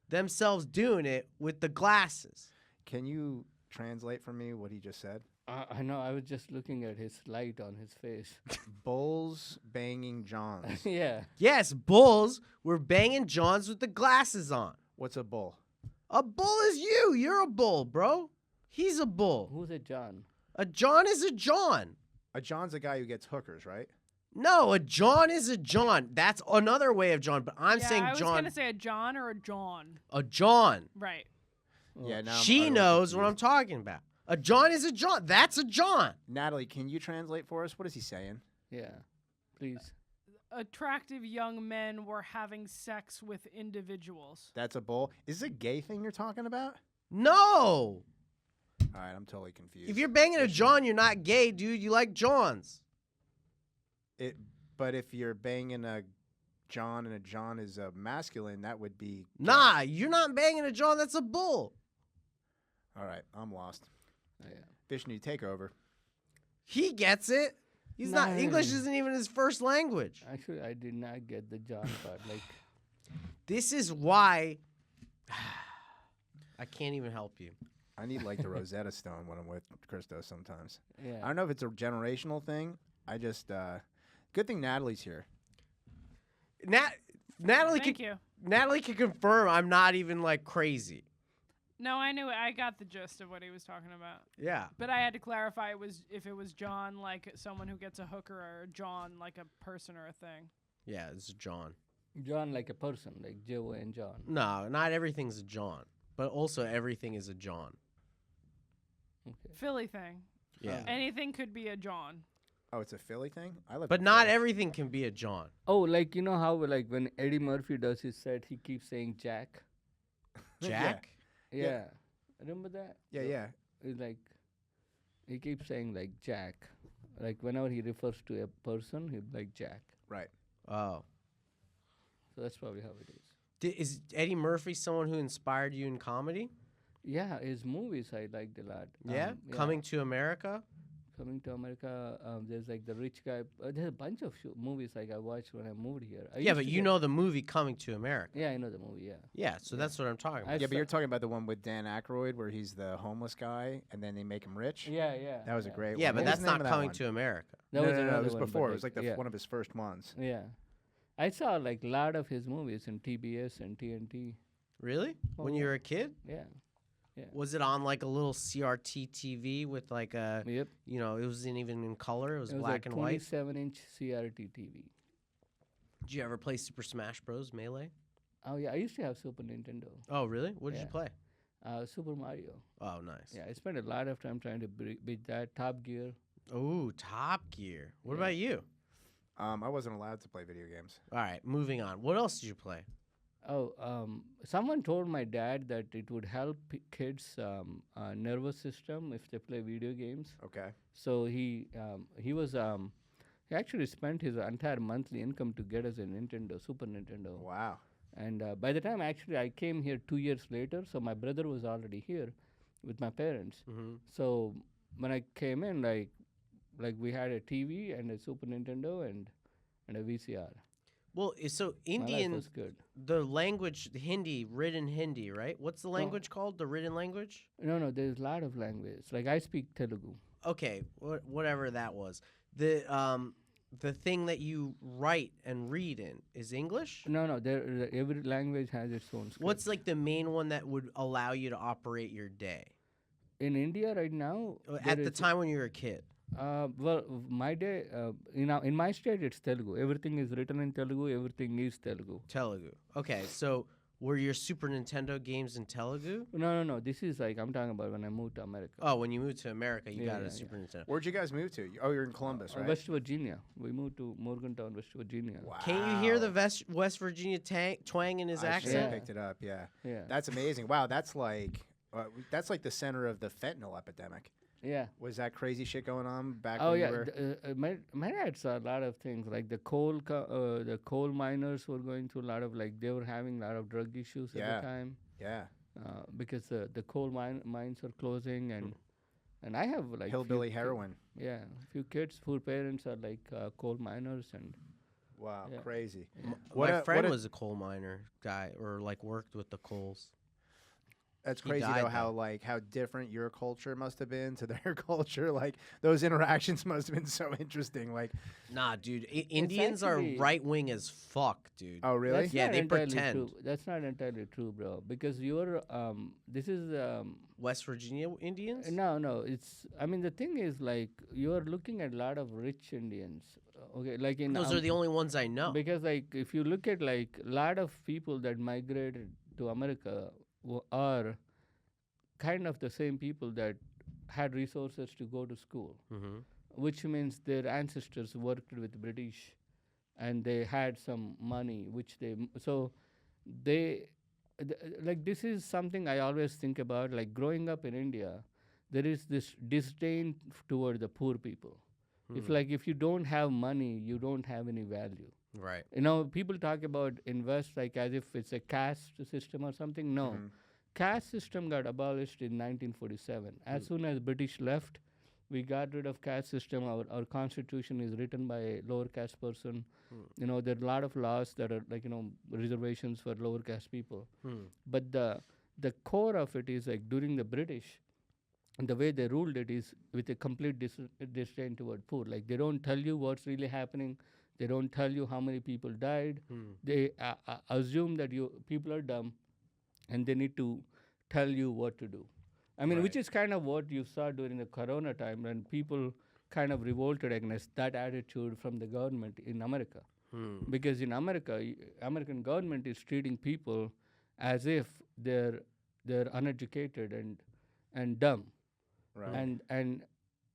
themselves doing it with the glasses. Can you translate for me what he just said? I know, I was just looking at his light on his face. Bulls banging Johns. Yeah. Yes, bulls were banging Johns with the glasses on. What's a bull? A bull is you. You're a bull, bro. He's a bull. Who's it, John? A John is a John. A John's a guy who gets hookers, right? No, a John is a John. That's another way of John, but I'm yeah, saying I was John. gonna say a John or a John. A John. Right. Yeah, now She knows what I'm talking about. A John is a John. That's a John. Natalie, can you translate for us? What is he saying? Yeah. Please. Attractive young men were having sex with individuals. That's a bull. Is this a gay thing you're talking about? No. All right, I'm totally confused. If you're banging a John, you're not gay, dude. You like Johns. But if you're banging a John and a John is a masculine, that would be gay. Nah, you're not banging a John. That's a bull. All right, I'm lost. Oh, yeah. Vishnu, take over. He gets it. He's not. No. English isn't even his first language. Actually, I did not get the John part. Like, This is why I can't even help you. I need like the Rosetta Stone when I'm with Christos sometimes. yeah. I don't know if it's a generational thing. I just good thing Natalie's here. Natalie Thank can you. Natalie can confirm I'm not even like crazy. No, I knew it. I got the gist of what he was talking about. Yeah. But I had to clarify if it was John like someone who gets a hooker or John like a person or a thing. Yeah, it's John. John like a person, like Joe and John. No, not everything's a John, but also everything is a John. Okay. Philly thing. Yeah. Anything could be a John. Oh, it's a Philly thing? I live But in not Philly. everything can be a John. Oh, like, you know how, like, when Eddie Murphy does his set, he keeps saying Jack? Jack? Yeah. Yeah. Remember that? Yeah, So yeah. It's like, he keeps saying, like, Jack. Like, whenever he refers to a person, he'll be like Jack. Right. Oh. So that's probably how it is. Is Eddie Murphy someone who inspired you in comedy? Yeah, his movies I liked a lot. Yeah? Coming to America? Coming to America, there's like the rich guy. There's a bunch of movies like I watched when I moved here. I Yeah, used but to you get- know the movie Coming to America. Yeah, I know the movie. Yeah. Yeah, so that's what I'm talking about. I Yeah, but saw- you're talking about the one with Dan Aykroyd where he's the homeless guy and then they make him rich? Yeah, yeah. That was a yeah. great Yeah, one. but What was that's the name not of that Coming one? to America. That no, was no, no, another it was one, but, before. It was like the yeah. one of his first ones. Yeah. I saw like a lot of his movies in TBS and TNT. Really? Oh, When yeah. you were a kid? Yeah. Was it on like a little CRT TV with like a, Yep. you know, it wasn't even in color, it was It was black like and white? 27-inch CRT TV. Did you ever play Super Smash Bros. Melee? Oh yeah, I used to have Super Nintendo. Oh, really? What did you Yeah. play? Super Mario. Oh, nice. Yeah, I spent a lot of time trying to beat that. Top Gear. Ooh, Top Gear. What Yeah. about you? I wasn't allowed to play video games. All right, moving on. What else did you play? Oh, someone told my dad that it would help kids' nervous system if they play video games. Okay. So he actually spent his entire monthly income to get us a Super Nintendo. Wow. And by the time actually I came here 2 years later, so my brother was already here with my parents. Mm-hmm. So when I came in, like we had a TV and a Super Nintendo and a VCR. Well, so My life Indian, was good. the language, the Hindi, written Hindi, right? What's the language called? The written language? No, there's a lot of languages. Like I speak Telugu. Okay, whatever that was. The thing that you write and read in is English? No, every language has its own script. What's like the main one that would allow you to operate your day? In India right now? At the time when you were a kid. Well, my day, in my state, it's Telugu. Everything is written in Telugu. Everything is Telugu. Telugu. Okay, so were your Super Nintendo games in Telugu? No. This is like I'm talking about when I moved to America. Oh, when you moved to America, you got a Yeah. Super Nintendo. Where'd you guys move to? Oh, you're in Columbus, right? West Virginia. We moved to Morgantown, West Virginia. Wow. Can't you hear the West Virginia twang in his I should've accent? picked it up. Yeah. Yeah. That's amazing. Wow, that's like the center of the fentanyl epidemic. Yeah. Was that crazy shit going on back Oh when yeah. you were? My dad saw a lot of things like the coal miners were going through a lot of like they were having a lot of drug issues at Yeah. the time. Yeah. Because the coal mines are closing and I have like Hillbilly few heroin. Yeah, few kids whose parents are like coal miners and Wow, Yeah. crazy. My friend was a coal miner guy, or like worked with the coals. That's He crazy died, though though. how different your culture must have been to their culture. Like those interactions must have been so interesting. Like, Nah, dude, Indians are actually- right wing as fuck, dude. oh really? that's Yeah, not they entirely pretend. True. That's not entirely true, bro. Because you're this is West Virginia Indians? no. It's I mean the thing is like you're looking at a lot of rich Indians. Okay, like in Those are the only ones I know. because like if you look at like a lot of people that migrated to America are kind of the same people that had resources to go to school, Mm-hmm. which means their ancestors worked with British and they had some money which they like this is something I always think about. Like growing up in India, there is this disdain toward the poor people. If you don't have money, you don't have any value. Right. People talk about invest like as if it's a caste system or something. No, caste system got abolished in 1947. As soon as British left, we got rid of caste system. Our constitution is written by a lower caste person. There are a lot of laws that are like reservations for lower caste people. But the core of it is like during the British, and the way they ruled it is with a complete disdain toward poor. Like they don't tell you what's really happening. They don't tell you how many people died. They assume that people are dumb, and they need to tell you what to do. I mean, which is kind of what you saw during the Corona time when people kind of revolted against that attitude from the government in America. Because in America, American government is treating people as if they're uneducated and dumb. Right. And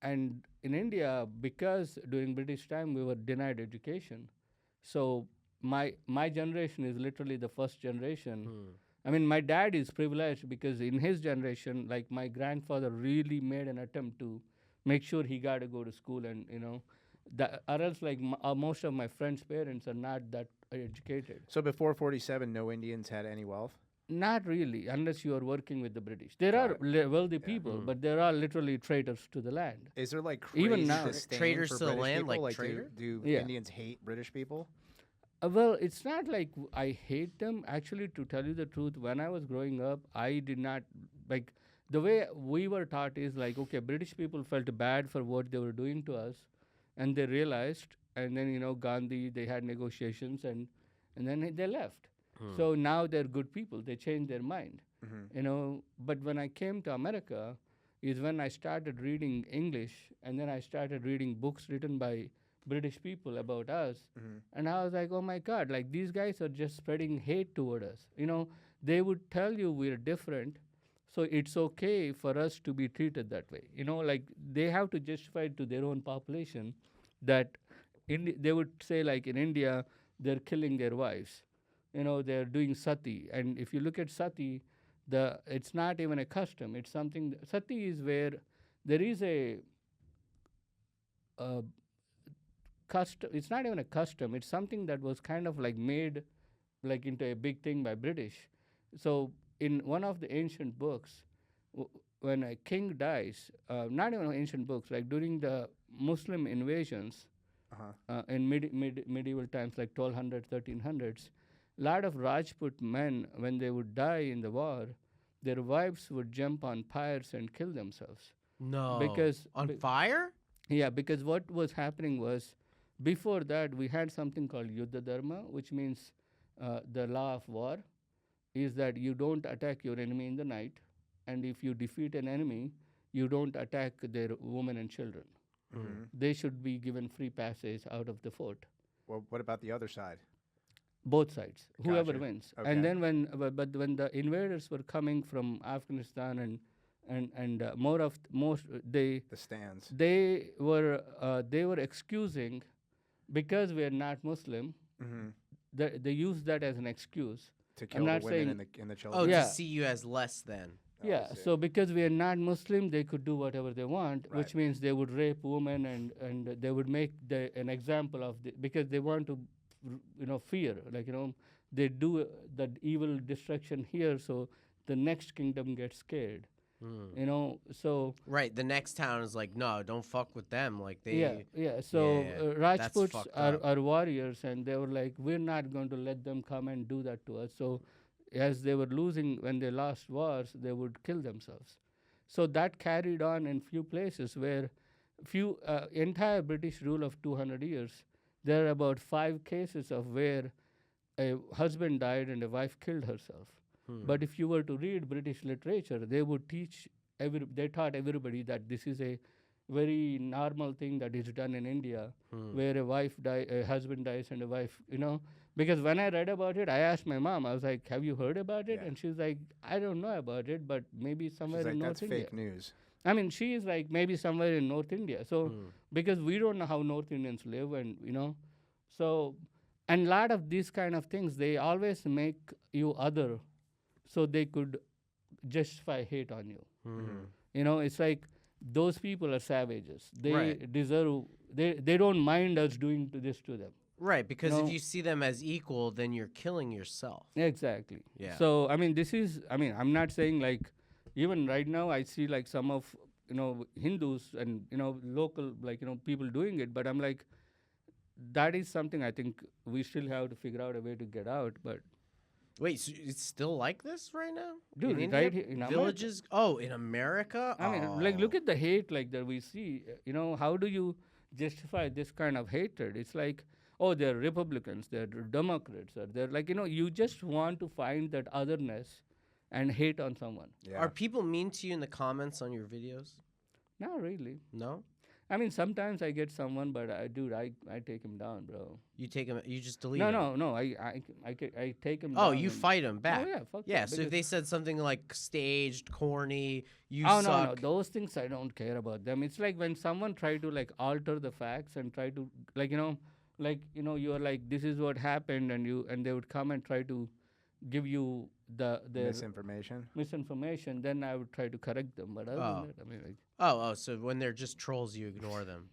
in India, because during British time we were denied education, so my generation is literally the first generation. I mean, my dad is privileged because in his generation, like my grandfather really made an attempt to make sure he got to go to school, and or else like most of my friends' parents are not that educated. So before 47, no Indians had any wealth? Not really, unless you are working with the British. There are wealthy people, but there are literally traitors to the land. Is there like crazy Even now. disdain Traitors for to the British land, people? like do, traitor? do Yeah. Indians hate British people? Well, it's not like I hate them. Actually, to tell you the truth, when I was growing up, I did not like the way we were taught is like, okay, British people felt bad for what they were doing to us, and they realized, and then Gandhi, they had negotiations, and then they left. So now they're good people. They changed their mind, But when I came to America, is when I started reading English, and then I started reading books written by British people about us, and I was like, oh my God, like these guys are just spreading hate toward us. They would tell you we're different, so it's okay for us to be treated that way. Like they have to justify to their own population that they would say like in India they're killing their wives. They're doing sati, and if you look at sati, it's not even a custom. It's something. Sati is where there is a custom. It's not even a custom. It's something that was kind of like made like into a big thing by British. So in one of the ancient books, when a king dies, not even ancient books, like during the Muslim invasions in medieval times, like 1200s, 1300s, a lot of Rajput men, when they would die in the war, their wives would jump on pyres and kill themselves. No. Because On fire? Yeah, because what was happening was, before that, we had something called Yuddha Dharma, which means the law of war is that you don't attack your enemy in the night, and if you defeat an enemy, you don't attack their women and children. Mm-hmm. They should be given free passage out of the fort. Well, what about the other side? Both sides, whoever Gotcha. wins. Okay. And then but when the invaders were coming from Afghanistan and The stands. they were excusing, because we are not Muslim. Mm-hmm. They use that as an excuse. To I'm kill the not women saying- and the children. Oh, Yeah. to see you as less than. Oh, I Yeah, see. so because we are not Muslim, they could do whatever they want, Right. which means they would rape women and they would make an example of because they want to, fear. Like, they do the evil destruction here, so the next kingdom gets scared. So Right. The next town is like, no, don't fuck with them. Like they. yeah. So Yeah, Rajputs fucked up. are warriors, and they were like, we're not going to let them come and do that to us. So as they were losing, when they lost wars, they would kill themselves. So that carried on in few places where entire British rule of 200 years, there are about 5 cases of where a husband died and a wife killed herself. But if you were to read British literature, they would they taught everybody that this is a very normal thing that is done in India, where a husband dies and a wife, because when I read about it, I asked my mom, I was like, have you heard about it? Yeah. And she's like, I don't know about it, but maybe somewhere She's like, in that's North India. fake news. I mean, she is like, maybe somewhere in North India. So, because we don't know how North Indians live, and, so, and a lot of these kind of things, they always make you other so they could justify hate on you. It's like those people are savages. They Right. deserve, they don't mind us doing this to them. Right. Because No. if you see them as equal, then you're killing yourself. Exactly. Yeah. So, I mean, I'm not saying like, even right now I see like some of, Hindus and, local, like, people doing it, but I'm like, that is something I think we still have to figure out a way to get out, but Wait, so it's still like this right now? Dude, in India? right here in America. Villages? Oh, in America? I mean, like, look at the hate like that we see. How do you justify this kind of hatred? It's like, oh, they're Republicans, they're Democrats, or they're like, you just want to find that otherness and hate on someone. Yeah. Are people mean to you in the comments on your videos? Not really. No? I mean, sometimes I get someone, but I take him down, bro. You take them, you just delete No, them? no, I take him Oh, down. you and- fight them back? Oh, yeah, fuck Yeah, that, so if because- they said something like staged, corny, you Oh, no, suck. those things I don't care about them. It's like when someone try to like alter the facts and try to like, you're like, this is what happened, and they would come and try to give you the misinformation, then I would try to correct them. But other Oh. than that, I mean, like, Oh, so when they're just trolls, you ignore them.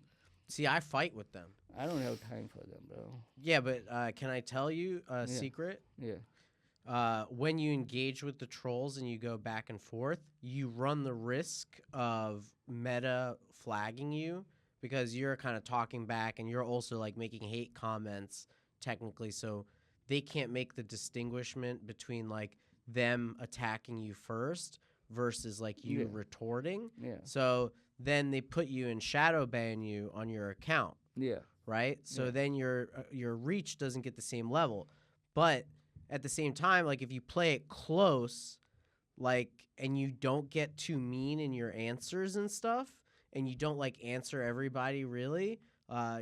See, I fight with them. I don't have time for them, bro. Yeah, but can I tell you a secret? Yeah. When you engage with the trolls and you go back and forth, you run the risk of meta flagging you because you're kind of talking back and you're also like making hate comments technically, so they can't make the distinguishment between like them attacking you first versus like you Yeah. retorting. Yeah. So then they put you in shadow ban you on your account, Yeah. right? So Yeah. then your reach doesn't get the same level. But at the same time, like if you play it close, like and you don't get too mean in your answers and stuff, and you don't like answer everybody really,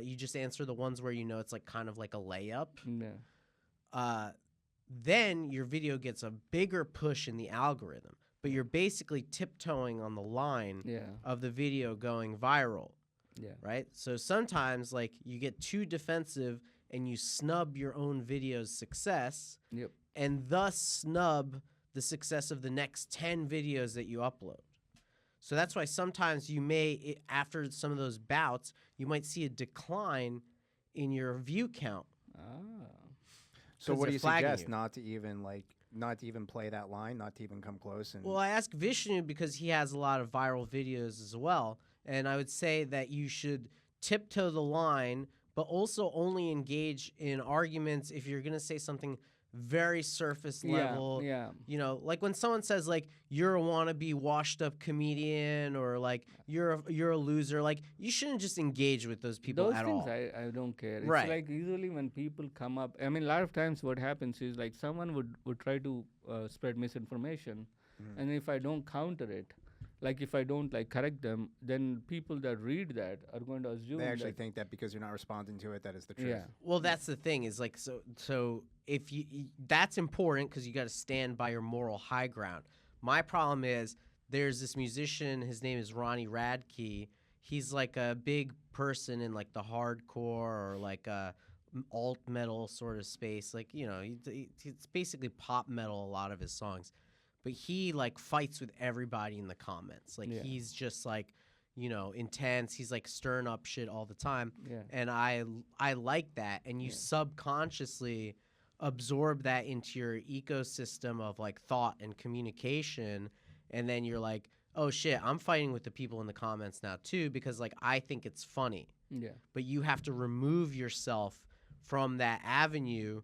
you just answer the ones where you know it's like kind of like a layup. Yeah. Then your video gets a bigger push in the algorithm. But you're basically tiptoeing on the line Yeah. of the video going viral, Yeah. right? So sometimes like you get too defensive and you snub your own video's success Yep. and thus snub the success of the next 10 videos that you upload. So that's why sometimes you may, after some of those bouts, you might see a decline in your view count. Ah. So 'Cause what they're do you flagging suggest? you. Not to even like not to even play that line, not to even come close. And Well, I ask Vishnu because he has a lot of viral videos as well, and I would say that you should tiptoe the line, but also only engage in arguments if you're gonna say something very surface level. Yeah. You know, like when someone says like you're a wannabe washed up comedian or like you're a loser, like you shouldn't just engage with those people Those at things all. I don't care. It's Right. like usually when people come up, I mean, a lot of times what happens is like someone would try to spread misinformation, and if I don't counter it, like if I don't like correct them, then people that read that are going to assume they actually that, think that because you're not responding to it, that is the truth. yeah, Well, that's the thing is like so if you that's important because you got to stand by your moral high ground. My problem is there's this musician. His name is Ronnie Radke. He's like a big person in like the hardcore or like alt metal sort of space. Like it's basically pop metal. A lot of his songs, but he like fights with everybody in the comments. Like Yeah. he's just like intense. He's like stirring up shit all the time. yeah, And I like that, and you subconsciously absorb that into your ecosystem of like thought and communication, and then you're like, oh shit, I'm fighting with the people in the comments now too because like I think it's funny. yeah, But you have to remove yourself from that avenue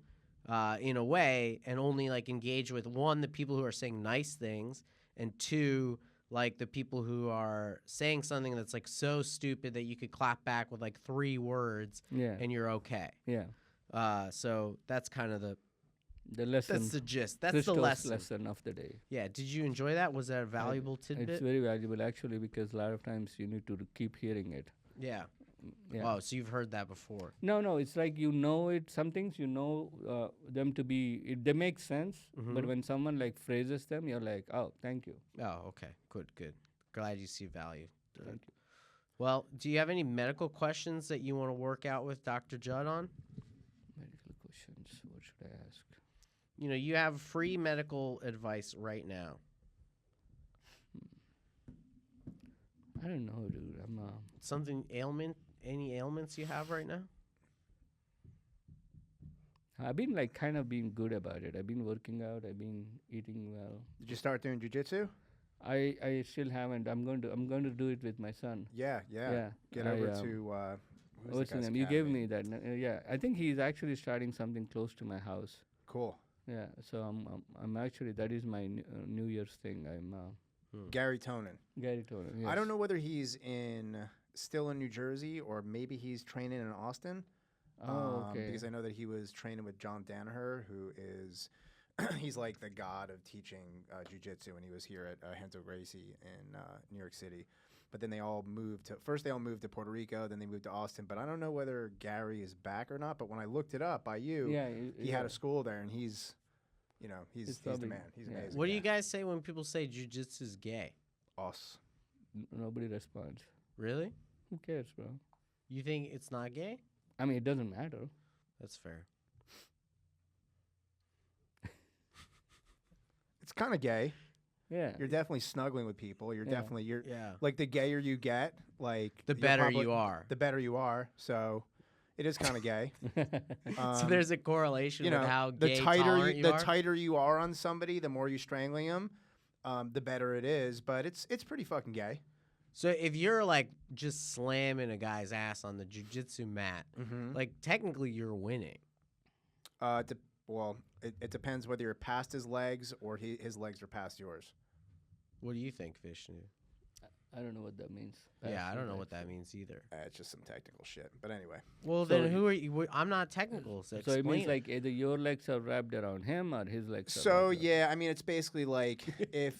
in a way and only like engage with one, the people who are saying nice things, and two, like the people who are saying something that's like so stupid that you could clap back with like 3 words yeah, and you're okay. yeah. So that's kind of The lesson. that's the gist. That's the Christos lesson. of the day. Yeah. Did you enjoy that? Was that a valuable tidbit? It's very valuable actually because a lot of times you need to keep hearing it. Yeah. Yeah. Oh, so you've heard that before. No, it's like you know it. Some things you know them to be. They make sense, but when someone like phrases them, you're like, oh, thank you. Oh, okay. Good. Glad you see value. Thank you. Well, do you have any medical questions that you want to work out with Dr. Judd on? Medical questions. What should I ask? You have free medical advice right now. I don't know, dude. I'm Any ailments you have right now? I've been like kind of being good about it. I've been working out. I've been eating well. Did you start doing jujitsu? I still haven't. I'm going to do it with my son. Yeah. Yeah. Get I, over um, to who's What's the his guy's name? You gave academy? me that. Yeah, I think he's actually starting something close to my house. Cool. Yeah, so I'm actually that is my New Year's thing. I'm Gary Tonin. Gary Tonin. Yes. I don't know whether he's still in New Jersey or maybe he's training in Austin. Oh, okay. Because I know that he was training with John Danaher, who is he's like the god of teaching jiu-jitsu, and he was here at Renzo Gracie in New York City. But then they all moved to Puerto Rico, then they moved to Austin. But I don't know whether Gary is back or not. But when I looked it up by you, Yeah, he had a school there, and he's the probably- man. He's yeah. amazing. What do you guys say when people say jujitsu is gay? Us. Nobody responds. Really? Who cares, bro? You think it's not gay? I mean, it doesn't matter. That's fair. It's kind of gay. Yeah. You're definitely snuggling with people. You're Yeah. definitely Yeah. like the gayer you get, like The you're better probably- you are. The better you are. So it is kind of gay. So there's a correlation with how the gay tighter tolerant you the are? tighter you are on somebody, the more you're strangling them, the better it is. But it's pretty fucking gay. So if you're like just slamming a guy's ass on the jujitsu mat, like technically you're winning. It depends whether you're past his legs or his legs are past yours. What do you think, Vishnu? I don't know what that means. Yeah, I don't know what that means either. It's just some technical shit. But anyway, Well, So then who are you? I'm not technical, so So it explain means like either your legs are wrapped around him or his legs. are so wrapped around- yeah, I mean it's basically like if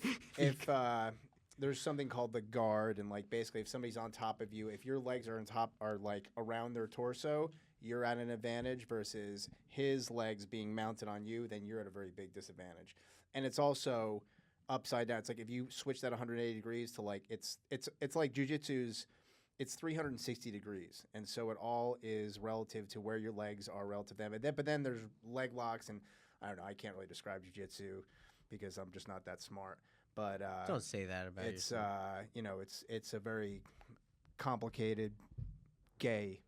there's something called the guard, and like basically if somebody's on top of you, if your legs are like around their torso, you're at an advantage versus his legs being mounted on you, then you're at a very big disadvantage. And it's also upside down. It's like if you switch that 180 degrees to like it's like jujitsu's, it's 360 degrees, and so it all is relative to where your legs are relative to them. But then there's leg locks, and I don't know. I can't really describe jujitsu because I'm just not that smart. But Don't say that about it's yourself. it's a very complicated gay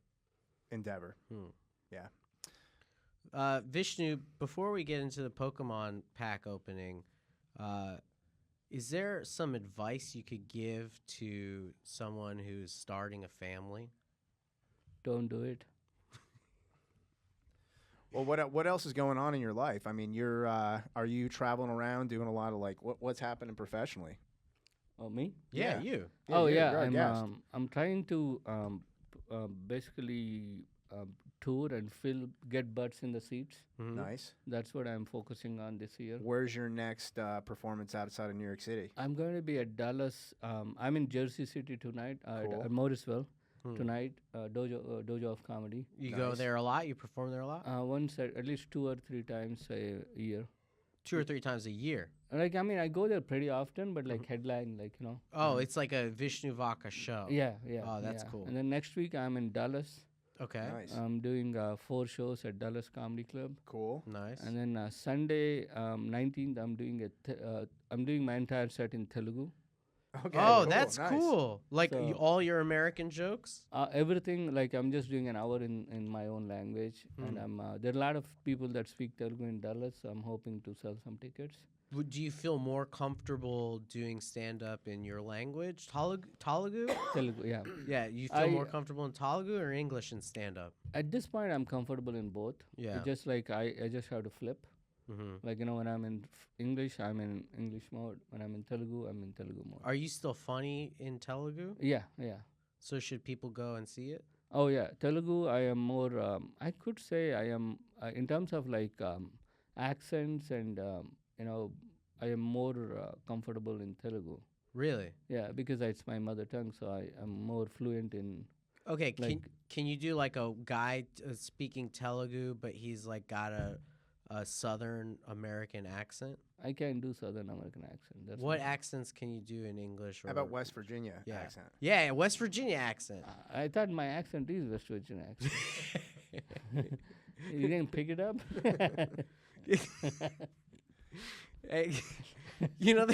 endeavor. Yeah. Vishnu, before we get into the Pokemon pack opening, is there some advice you could give to someone who's starting a family? Don't do it. Well, what else is going on in your life? I mean, are you traveling around doing a lot of like what's happening professionally? Oh, me? Yeah, Yeah. you. Oh you're yeah, our guest. I'm trying to basically tour and get butts in the seats. Mhm. Nice. That's what I'm focusing on this year. Where's your next performance outside of New York City? I'm going to be at Dallas. I'm in Jersey City tonight Cool. at Morrisville Hmm. tonight. Dojo of Comedy. You go Nice. there a lot? You perform there a lot? Once at least 2 or 3 times a year. 2 or 3 times a year. Like I mean, I go there pretty often, but like headline, like you know. Oh, it's like a Vishnu Vaka show. Yeah, yeah. Oh, that's yeah. cool. And then next week I'm in Dallas. Okay. Nice. I'm doing 4 shows at Dallas Comedy Club. Cool. Nice. And then Sunday, 19th, I'm doing my entire set in Telugu. Okay. Oh, cool, that's nice. cool. Like So- all your American jokes? Everything, like I'm just doing an hour in my own language, and there are a lot of people that speak Telugu in Dallas. So I'm hoping to sell some tickets. Do you feel more comfortable doing stand up in your language? Telugu? Telugu, yeah. Yeah, you feel more I- comfortable in Telugu or English in stand up? At this point, I'm comfortable in both. Yeah. It's just like I just have to flip. Mm-hmm. Like you know, when I'm in English, I'm in English mode. When I'm in Telugu, I'm in Telugu mode. Are you still funny in Telugu? Yeah, yeah. So should people go and see it? Oh yeah, Telugu. I am more. I could say I am in terms of like accents and you know, I am more comfortable in Telugu. Really? Yeah, because it's my mother tongue, so I am more fluent in. Okay, Like- can you do like a guy speaking Telugu, but he's like got a Southern American accent? I can do Southern American accent. That's What not- accents can you do in English? Or How about West Virginia Yeah. accent? Yeah, West Virginia accent. I thought my accent is West Virginia accent. You didn't pick it up. Hey, you know,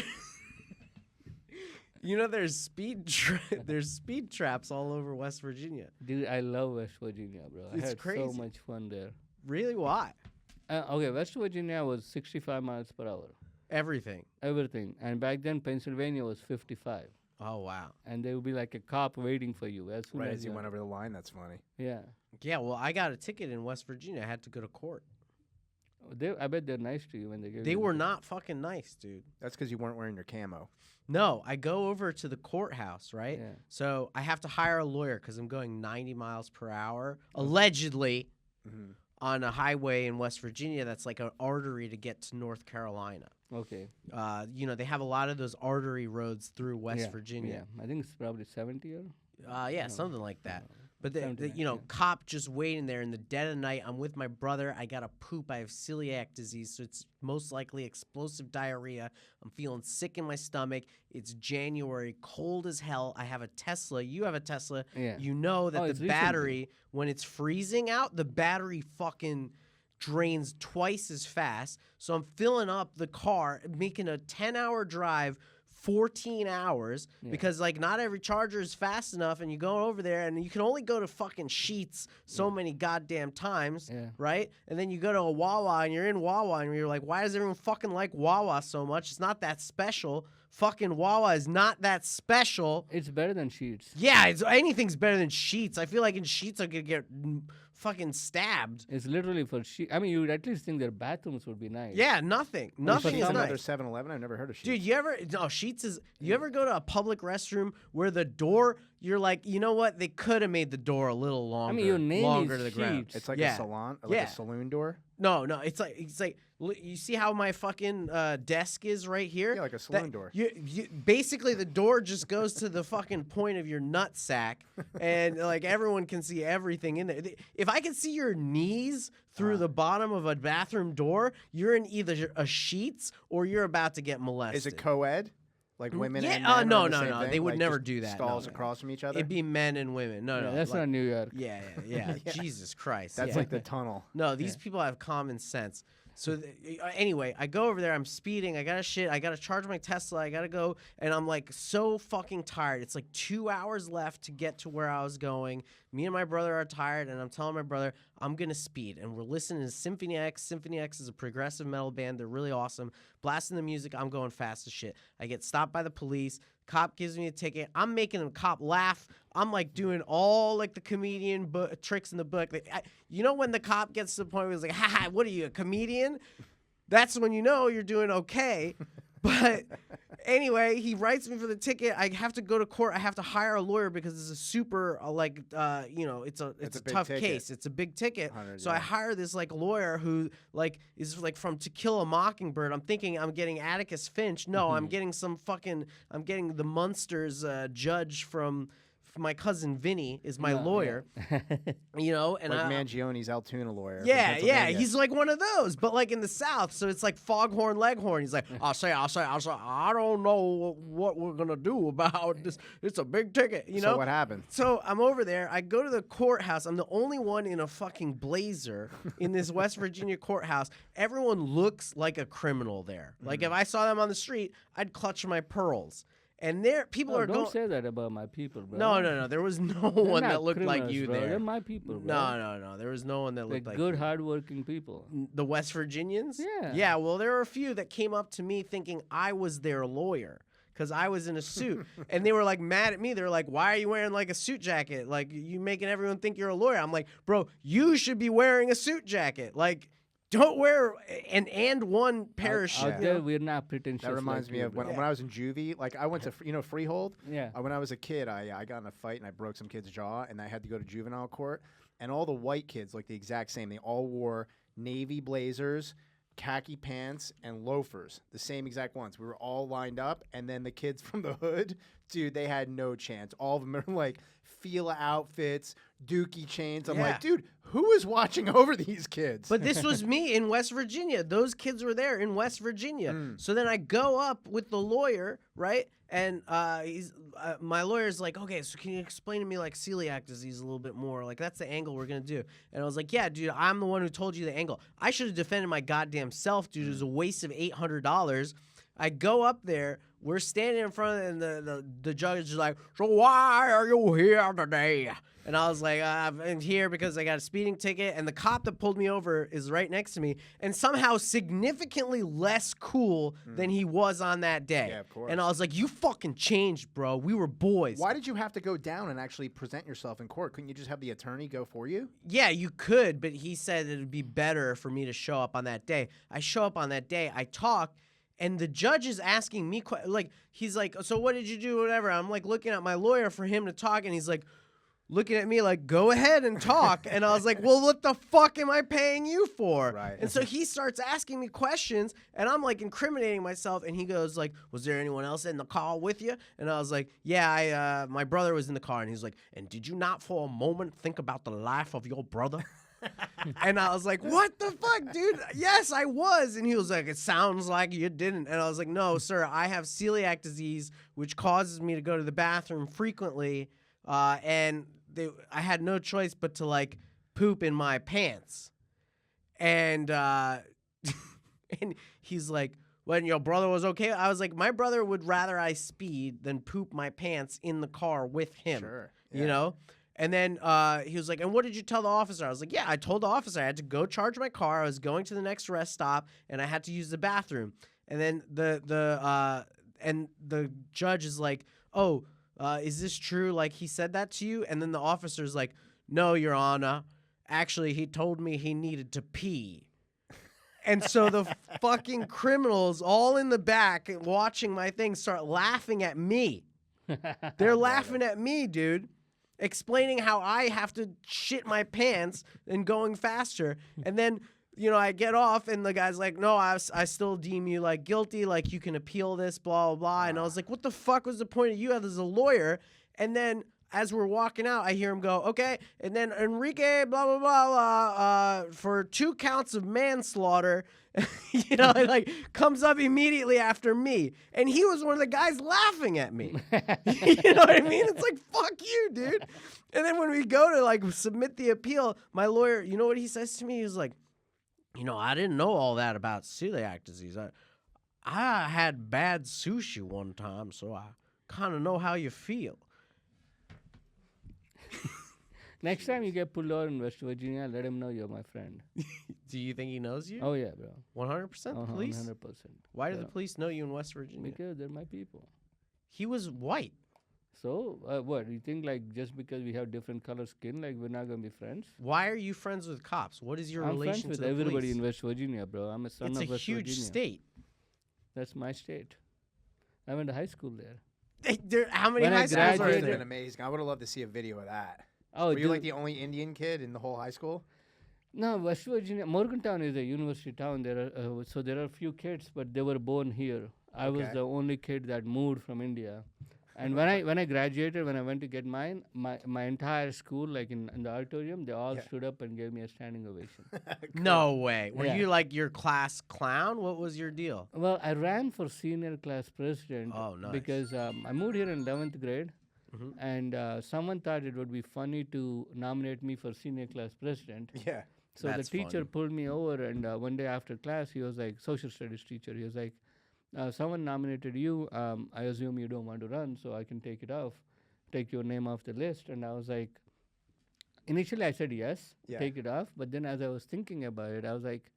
there's there's speed traps all over West Virginia. Dude, I love West Virginia, bro. I It's had crazy. so much fun there. Really? Why? Okay, West Virginia was 65 miles per hour. Everything. Everything. And back then, Pennsylvania was 55. Oh wow. And there would be like a cop waiting for you as soon Right as as you you're- went over the line. That's funny. Yeah. Yeah. Well, I got a ticket in West Virginia. I had to go to court. I bet they're nice to you when they give They you the were ticket. not fucking nice, dude. That's because you weren't wearing your camo. No, I go over to the courthouse, right? Yeah. So I have to hire a lawyer because I'm going 90 miles per hour, allegedly, Mm-hmm. on a highway in West Virginia that's like an artery to get to North Carolina. Okay. You know, they have a lot of those artery roads through West Yeah, Virginia. Yeah. I think it's probably 70 or. Yeah, No. something like that. No. But the 79, you know, yeah. cop just waiting there in the dead of night. I'm with my brother. I got to poop. I have celiac disease, so it's most likely explosive diarrhea. I'm feeling sick in my stomach. It's January, cold as hell. I have a Tesla. You have a Tesla. Yeah. You know that Oh, the it's recently. battery, when it's freezing out, the battery fucking drains twice as fast. So I'm filling up the car, making a 10-hour drive, 14 hours, Yeah. because like not every charger is fast enough, and you go over there and you can only go to fucking Sheets so many goddamn times, Yeah. right? And then you go to a Wawa and you're in Wawa and you're like, why does everyone fucking like Wawa so much? It's not that special. Fucking Wawa is not that special. It's better than Sheets. Yeah, anything's better than Sheets. I feel like in Sheets I could get fucking stabbed. It's literally for Sheets. I mean, you would at least think their bathrooms would be nice. Yeah, nothing. Nothing Sheets is is another nice. 7-Eleven. I've never heard of Sheets. Dude, you ever go to a public restroom where the door, you're like, you know what? They could have made the door a little longer. your name longer is to the ground. Sheets. It's like Yeah. a salon, like Yeah. a saloon door. No, it's like you see how my fucking desk is right here? Yeah, like a That- saloon door. Basically, the door just goes to the fucking point of your nut sack, and like everyone can see everything in there. If I can see your knees through the bottom of a bathroom door, you're in either a Sheets or you're about to get molested. Is it co-ed? Like women Yeah, and men? are no, in the no, same no, thing? they would Like never just do that, Stalls no. across from each other. It'd be men and women. No, no, That's like- not New York. Yeah. Jesus Christ. That's yeah. like the tunnel. No, these people have common sense. So anyway, I go over there. I'm speeding. I gotta shit. I gotta charge my Tesla. I gotta go, and I'm like so fucking tired. It's like 2 hours left to get to where I was going. Me and my brother are tired, and I'm telling my brother I'm going to speed. And we're listening to Symphony X. Symphony X is a progressive metal band. They're really awesome. Blasting the music. I'm going fast as shit. I get stopped by the police. Cop gives me a ticket. I'm making the cop laugh. I'm like doing all like the comedian tricks in the book. You know when the cop gets to the point where he's like, ha, what are you, a comedian? That's when you know you're doing okay. But anyway, he writes me for the ticket. I have to go to court. I have to hire a lawyer because it's a super it's a tough case. It's a big ticket. So I hire this like lawyer who like is like from To Kill a Mockingbird. I'm thinking I'm getting Atticus Finch. No, I'm getting the Munsters judge from My Cousin Vinny is my lawyer, you know, and like Mangione's Altoona lawyer. Yeah, he's like one of those, but like in the South, so it's like Foghorn Leghorn. He's like, I don't know what we're gonna do about this. It's a big ticket, you know. So what happened? So I'm over there. I go to the courthouse. I'm the only one in a fucking blazer in this West Virginia courthouse. Everyone looks like a criminal there. Like if I saw them on the street, I'd clutch my pearls. And there, people are going. Don't say that about my people, bro. No. There was no one that looked like you bro. there. They're my people, bro. No. There was no one that looked like good, you. hardworking people. The West Virginians? Yeah. Yeah, well, there were a few that came up to me thinking I was their lawyer because I was in a suit. And they were like mad at me. They were like, why are you wearing like a suit jacket? Like, you making everyone think you're a lawyer. I'm like, bro, you should be wearing a suit jacket. Like, don't wear and one pair of shit. Out there, we're not pretentious. That reminds like me you, of bro. when I was in juvie. Like I went to Freehold. Yeah. When I was a kid, I got in a fight and I broke some kid's jaw, and I had to go to juvenile court. And all the white kids looked the exact same. They all wore navy blazers, khaki pants, and loafers, the same exact ones. We were all lined up, and then the kids from the hood, dude, they had no chance. All of them are like Fila outfits, Dookie chains. I'm like, dude, who is watching over these kids? But this was me in West Virginia. Those kids were there in West Virginia. So then I go up with the lawyer, right? And my lawyer's like, okay, so can you explain to me like celiac disease a little bit more? Like that's the angle we're gonna do. And I was like, yeah, dude, I'm the one who told you the angle. I should have defended my goddamn self, dude. It was a waste of $800. I go up there. We're standing in front of it, and the judge is like, so why are you here today? And I was like, I'm here because I got a speeding ticket. And the cop that pulled me over is right next to me and somehow significantly less cool than he was on that day. Yeah, of course. And I was like, you fucking changed, bro. We were boys. Why did you have to go down and actually present yourself in court? Couldn't you just have the attorney go for you? Yeah, you could, but he said it would be better for me to show up on that day. I show up on that day. I talk. And the judge is asking me, like, he's like, so what did you do, whatever. I'm, like, looking at my lawyer for him to talk, and he's, like, looking at me like, go ahead and talk. And I was like, well, what the fuck am I paying you for? Right. And so he starts asking me questions, and I'm, like, incriminating myself. And he goes, like, was there anyone else in the car with you? And I was like, yeah, my brother was in the car. And he's like, and did you not for a moment think about the life of your brother? And I was like, what the fuck, dude? Yes, I was. And he was like, it sounds like you didn't. And I was like, no, sir, I have celiac disease, which causes me to go to the bathroom frequently. And I had no choice but to, like, poop in my pants. And and he's like, when your brother was okay? I was like, my brother would rather I speed than poop my pants in the car with him. Sure. You know? And then he was like, and what did you tell the officer? I was like, yeah, I told the officer I had to go charge my car. I was going to the next rest stop, and I had to use the bathroom. And then the judge is like, oh, is this true? Like, he said that to you? And then the officer's like, no, Your Honor. Actually, he told me he needed to pee. And so the fucking criminals all in the back watching my thing start laughing at me. They're laughing at me, dude. Explaining how I have to shit my pants and going faster. And then, you know, I get off and the guy's like, no, I still deem you like guilty. Like you can appeal this, blah, blah, blah. And I was like, what the fuck was the point of you as a lawyer? And then as we're walking out, I hear him go, okay. And then Enrique, blah, blah, blah, blah, for 2 counts of manslaughter, you know, it like comes up immediately after me. And he was one of the guys laughing at me. You know what I mean? It's like, fuck you, dude. And then when we go to like submit the appeal, my lawyer, you know what he says to me? He's like, you know, I didn't know all that about celiac disease. I had bad sushi one time, so I kind of know how you feel. Next time you get pulled over in West Virginia, let him know you're my friend. Do you think he knows you? Oh yeah, bro. 100% police? 100%. Why do Yeah. the police know you in West Virginia? Because they're my people. He was white. So what? You think like just because we have different color skin, like we're not gonna be friends? Why are you friends with cops? What is your I'm friends relation with to the everybody police? in West Virginia, bro. I'm a son It's a of West huge Virginia. state. That's my state. I went to high school there. How many When I high schools That are must have graduated- there? been amazing. I would have loved to see a video of that. Oh, Were you like dude, the only Indian kid in the whole high school? no, West Virginia, Morgantown is a university town. So there are a few kids, but they were born here. I was Okay. the only kid that moved from India. And when I graduated, when I went to get mine, my entire school, like in the auditorium, they all Yeah. stood up and gave me a standing ovation. No way. Were Yeah. you like your class clown? What was your deal? Well, I ran for senior class president Oh, nice. because I moved here in 11th grade, Mhm. and someone thought it would be funny to nominate me for senior class president. Yeah. So That's the teacher funny. pulled me over, and one day after class, he was like, social studies teacher, he was like, someone nominated you. I assume you don't want to run, so I can take it off, take your name off the list. And I was like, initially I said yes, Yeah. take it off. But then as I was thinking about it, I was like,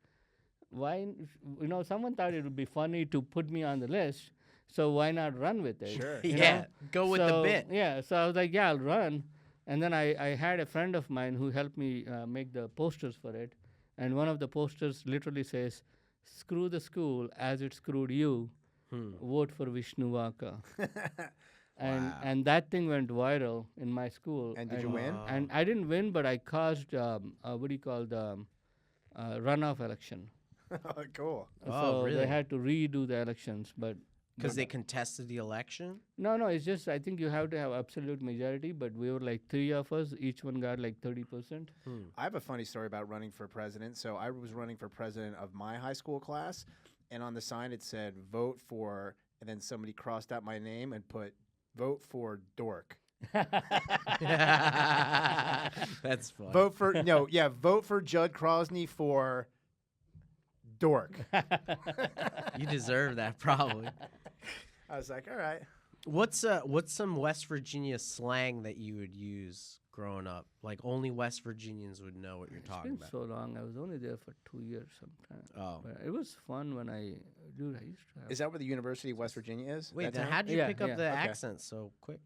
someone thought it would be funny to put me on the list, so why not run with it? Sure. you Yeah, know? go with the So, bit. Yeah, so I was like, yeah, I'll run. And then I had a friend of mine who helped me make the posters for it. And one of the posters literally says, screw the school as it screwed you. Vote for Vishnu Vaka. Wow. And that thing went viral in my school. And did you win? And I didn't win, but I caused, what do you call the runoff election. Cool. Oh, So really? they had to redo the elections. But Because they contested the election? no, it's just I think you have to have absolute majority, but we were like 3 of us. Each one got like 30%. I have a funny story about running for president. So I was running for president of my high school class, and on the sign it said "vote for," and then somebody crossed out my name and put "vote for dork." That's fun. Vote for vote for Judd Crosney for dork. You deserve that, probably. I was like, all right. What's some West Virginia slang that you would use growing up? Like only West Virginians would know what you're It's talking been about. so long. I was only there for 2 years sometime. Oh. But it was fun when I used to have. Is that where the University of West Virginia is? Wait, That then town? how'd you Yeah, pick up yeah. the Okay. accent so quick?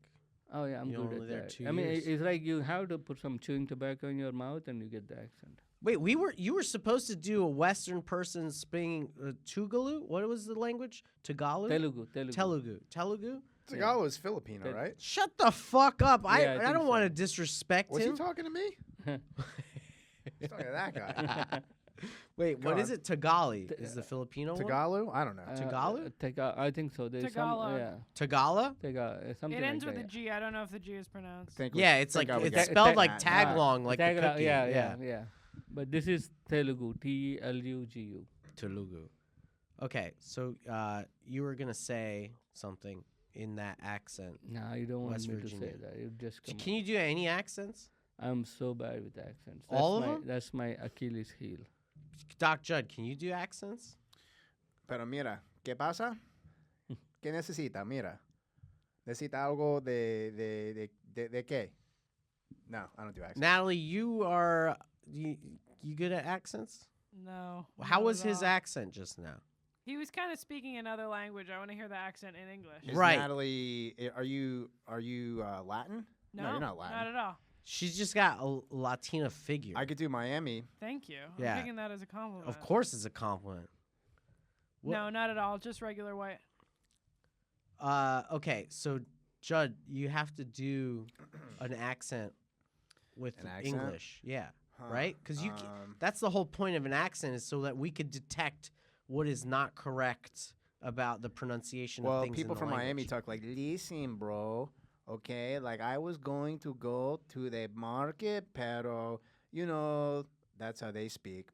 Oh yeah, I'm You're good only at there that. 2 I mean, years. it's like you have to put some chewing tobacco in your mouth and you get the accent. Wait, you were supposed to do a Western person speaking Tugalu? What was the language? Tagalog? Telugu. Telugu? Tagalog is Filipino, Tel- right? Shut the fuck up. Yeah, I I think don't want to so. disrespect Was he him. talking to me? He's talking to that guy. Wait, Go what is on. it? Tagali is the Filipino one? Tagalog? I don't know. Tagalog? I think so. There's Tagalog. some. Yeah. Tagala? Something It ends like with a that. G. I don't know if the G is pronounced. Yeah, it's like I would it's get spelled Ta- like that. tag long, like the Tagala- cookie. yeah. But this is Telugu. Telugu. Telugu. Okay, so you were gonna say something in that accent. Nah, you don't want West me Virginia. to say that. You just come. Can you do any accents? I'm so bad with accents. All of my, them? That's my Achilles heel. Doc Jud, can you do accents? Pero mira, ¿qué pasa? ¿Qué necesita? Mira. ¿Necesita algo de qué? No, I don't do accents. Natalie, you good at accents? No. How not was at his all. accent just now? He was kind of speaking another language. I want to hear the accent in English. Is Right. Natalie, are you Latin? No, you're not Latin. Not at all. She's just got a Latina figure. I could do Miami. Thank you. Yeah. I'm taking that as a compliment. Of course, it's a compliment. What- No, not at all. Just regular white. Okay, so Judd, you have to do an accent with An accent? English. Yeah. Huh. Right? Because that's the whole point of an accent is so that we could detect what is not correct about the pronunciation of Well, things. people in the from Miami language. talk like, listen, bro. Okay, like I was going to go to the market, pero that's how they speak.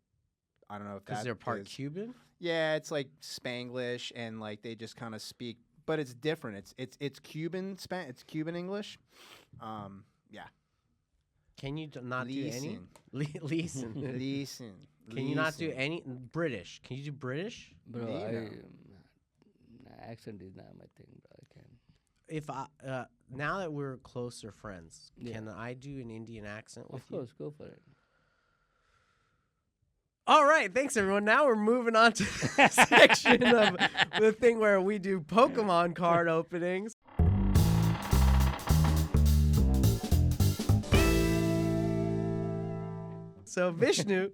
I don't know if because that they're part is- Cuban. Yeah, it's like Spanglish, and like they just kind of speak, but it's different. It's Cuban it's Cuban English. Yeah. Can you not do any? Listen. Listen. Listen. Can you not do listen. any British? Can you do British? Bro, Me, no. accent is not my thing, bro. I can't. if I now that we're closer friends, Yeah. can I do an Indian accent with Of you? course, go for it. All right, thanks everyone. Now we're moving on to the section of the thing where we do Pokemon card openings. So Vishnu,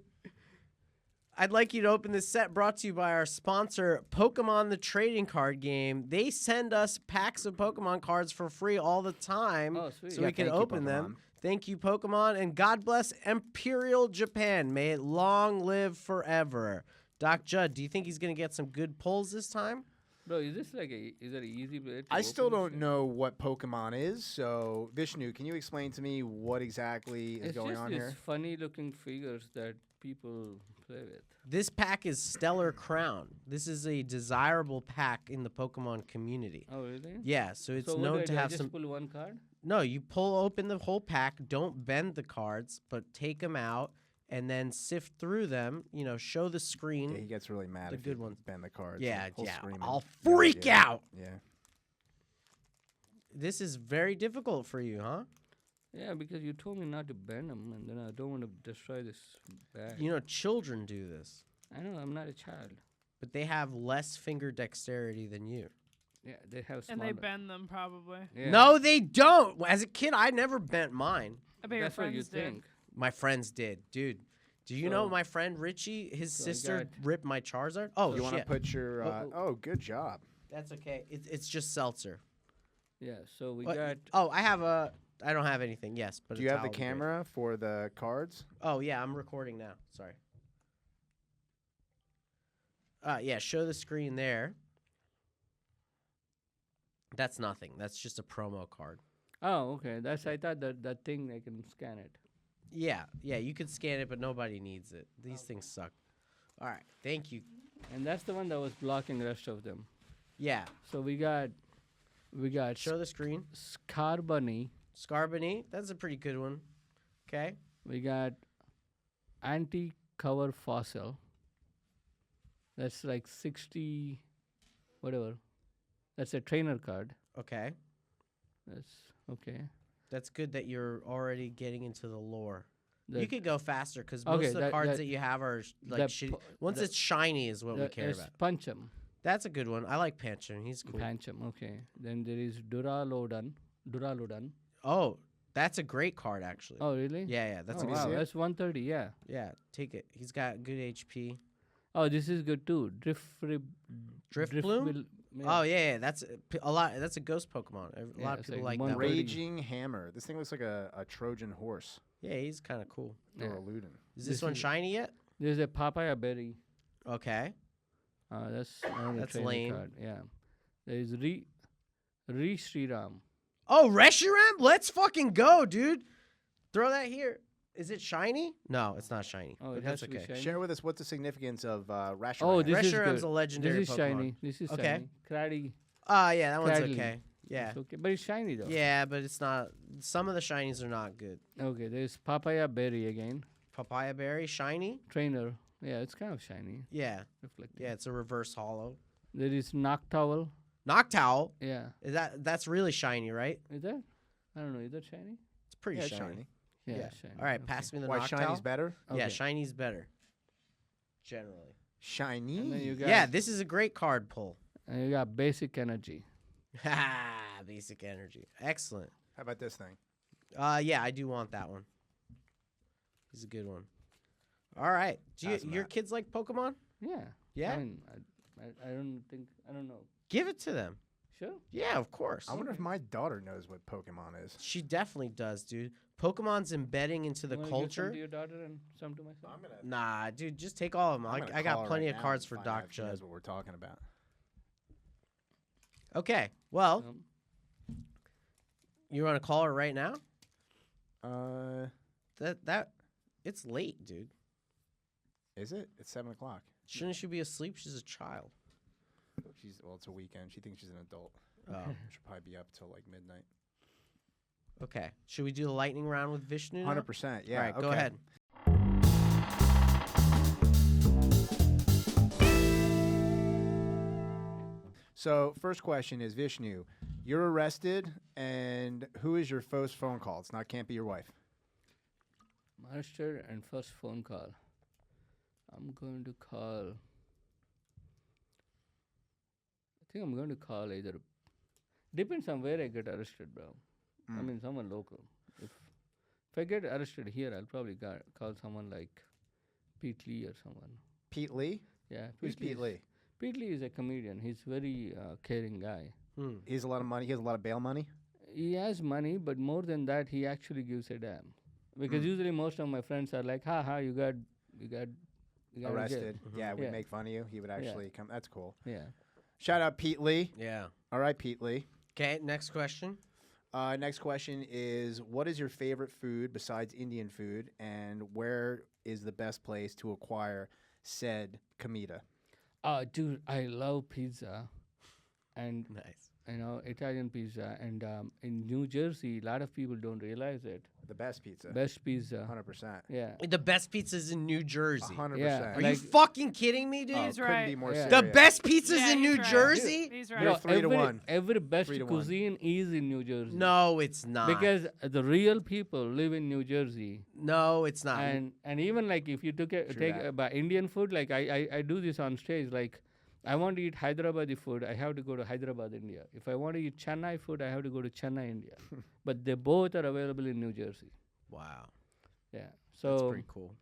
I'd like you to open this set brought to you by our sponsor, Pokemon the Trading Card Game. They send us packs of Pokemon cards for free all the time, Oh, sweet. so Yeah, we can thank you, open them. Pokemon. Thank you, Pokemon, and God bless Imperial Japan. May it long live forever. Doc Jud, do you think he's gonna get some good pulls this time? Bro, is this like is it an easy way to I still open this don't thing? know what Pokemon is, so Vishnu, can you explain to me what exactly is It's going just on these here? funny looking figures that people play with. This pack is Stellar Crown. This is a desirable pack in the Pokemon community. Oh, really? Yeah, so it's so what do known I to do? I have just some. pull one card? No, you pull open the whole pack. Don't bend the cards, but take them out and then sift through them. You know, show the screen. Yeah, he gets really mad The if good you ones. bend the cards. Yeah, He'll yeah. scream I'll and yell at freak you. out. Yeah. This is very difficult for you, huh? Yeah, because you told me not to bend them, and then I don't want to destroy this bag. You know, children do this, I know I'm not a child. but they have less finger dexterity than you. Yeah, they have And smaller. they bend them probably. Yeah. No, they don't. As a kid, I never bent mine. I bet your That's what you friends did. think. My friends did, dude. Do you know So- my friend Richie? His so I sister got- ripped my Charizard. Oh, You want to shit. put your? Oh, Oh, good job. That's okay. It's just seltzer. Yeah, so we What- got. Oh, I don't have anything. Yes, but Do a you have the towel would be great. camera for the cards? Oh yeah, I'm recording now. Sorry. Yeah, show the screen there. That's nothing. That's just a promo card. Oh, okay. I thought that thing I can scan it. Yeah, you could scan it, but nobody needs it. These things suck. All right, thank you. And that's the one that was blocking the rest of them. Yeah, So we got show the screen. Scarbunny. Scarbony, that's a pretty good one. Okay. We got anti-cover fossil. That's like 60, whatever. That's a trainer card. Okay. That's okay. That's good that you're already getting into the lore. The, You could go faster because most Okay, of the that- cards that- that you have are like that shitty. po- Once that- it's shiny is what we care that's about. Pancham. That's a good one. I like Pancham. He's cool. Pancham, okay. Then there is Duralodan. Oh, that's a great card actually. Oh, really? Yeah, that's oh, a wow. good. That's 130, yeah. Yeah, take it. He's got good HP. Oh, this is good too. Drift Bloom? Oh yeah, that's a lot. That's a ghost Pokemon. A Yeah, lot of it's people like like that. one. 130. Raging Hammer. This thing looks like a Trojan horse. Yeah, he's kind of cool. Yeah. Duraludin. Is this This one is- shiny yet? There's a papaya berry. Okay. That's another That's trainer lame. card. Yeah. There is Re Sriram. Oh, Reshiram, let's fucking go, dude. Throw that here. Is it shiny? No, it's not shiny. Oh, but it that's has to be okay. shiny? Share with us what's the significance of Reshiram. Oh, this is Reshiram's good. a legendary This is Pokemon. shiny. This is Okay. shiny. Craddy. Yeah, that one's Cradly. okay. Yeah. It's okay. But it's shiny though. Yeah, but it's not. Some of the shinies are not good. Okay, there's papaya berry again. Papaya berry, shiny. Trainer. Yeah, it's kind of shiny. Yeah, Reflecting. yeah, it's a reverse hollow. There is Noctowl. Noctowl. Yeah. Is that's really shiny, right? Is that? I don't know. Is that shiny? It's pretty Yeah, it's shiny. shiny. Yeah, Yeah. it's shiny. All right, okay. pass me the Why Noctowl. shiny's better? Yeah, Okay. shiny's better. Generally. Shiny. And then you got, Yeah, this is a great card pull. and you got basic energy. Ha! Basic energy. Excellent. How about this thing? Yeah, I do want that one. He's a good one. All right. Pass him Your that. kids like Pokemon? Yeah. Yeah? I mean, I don't think, I don't know. Give it to them. Sure. Yeah, of course. I wonder if my daughter knows what Pokemon is. She definitely does, dude. Pokemon's embedding into the You wanna give some culture. to your daughter and some to myself. Nah, dude, just take all of them. I got plenty of cards for Doc Jud. That's what we're talking about. Okay, well, Um, you want to call her right now? That It's late, dude. is it? It's 7:00. Shouldn't she be asleep? She's a child. It's a weekend. She thinks she's an adult. Oh, She'll probably be up till like midnight. okay. Should we do the lightning round with Vishnu? now? 100%. Yeah. All right, go okay. ahead. So first question is Vishnu. You're arrested, and who is your first phone call? Can't be your wife. Arrested and first phone call. I'm going to call. I think I'm going to call either. Depends on where I get arrested, bro. I mean, someone local. If I get arrested here, I'll probably call someone like Pete Lee or someone. Pete Lee? Yeah. Who's Pete Lee? Pete Lee is a comedian. He's very caring guy. He has a lot of money. He has a lot of bail money. He has money, but more than that, he actually gives a damn. Because usually most of my friends are like, you got Arrested. Yeah, we Yeah. make fun of you. He would actually come. That's cool. Yeah. Shout out Pete Lee. Yeah. All right, Pete Lee. Okay, next question. Next question is, what is your favorite food besides Indian food, and where is the best place to acquire said comida? Dude, I love pizza. And Nice. Italian pizza. And in New Jersey, a lot of people don't realize it. The best pizza. Best pizza. 100%. Yeah. The best pizzas in New Jersey. 100%. Yeah, Are like- you fucking kidding me, dude? Oh, He's couldn't right. be more Yeah. The serious. best pizzas Yeah, in New he's right. Jersey? He's You're right. 3 to 1. Every best 3 to 1. cuisine is in New Jersey. No, it's not. Because the real people live in New Jersey. No, it's not. And even like if you take that. about Indian food, like I do this on stage, like I want to eat Hyderabadi food, I have to go to Hyderabad, India. If I want to eat Chennai food, I have to go to Chennai, India. But they both are available in New Jersey. Wow. Yeah. That's So pretty cool.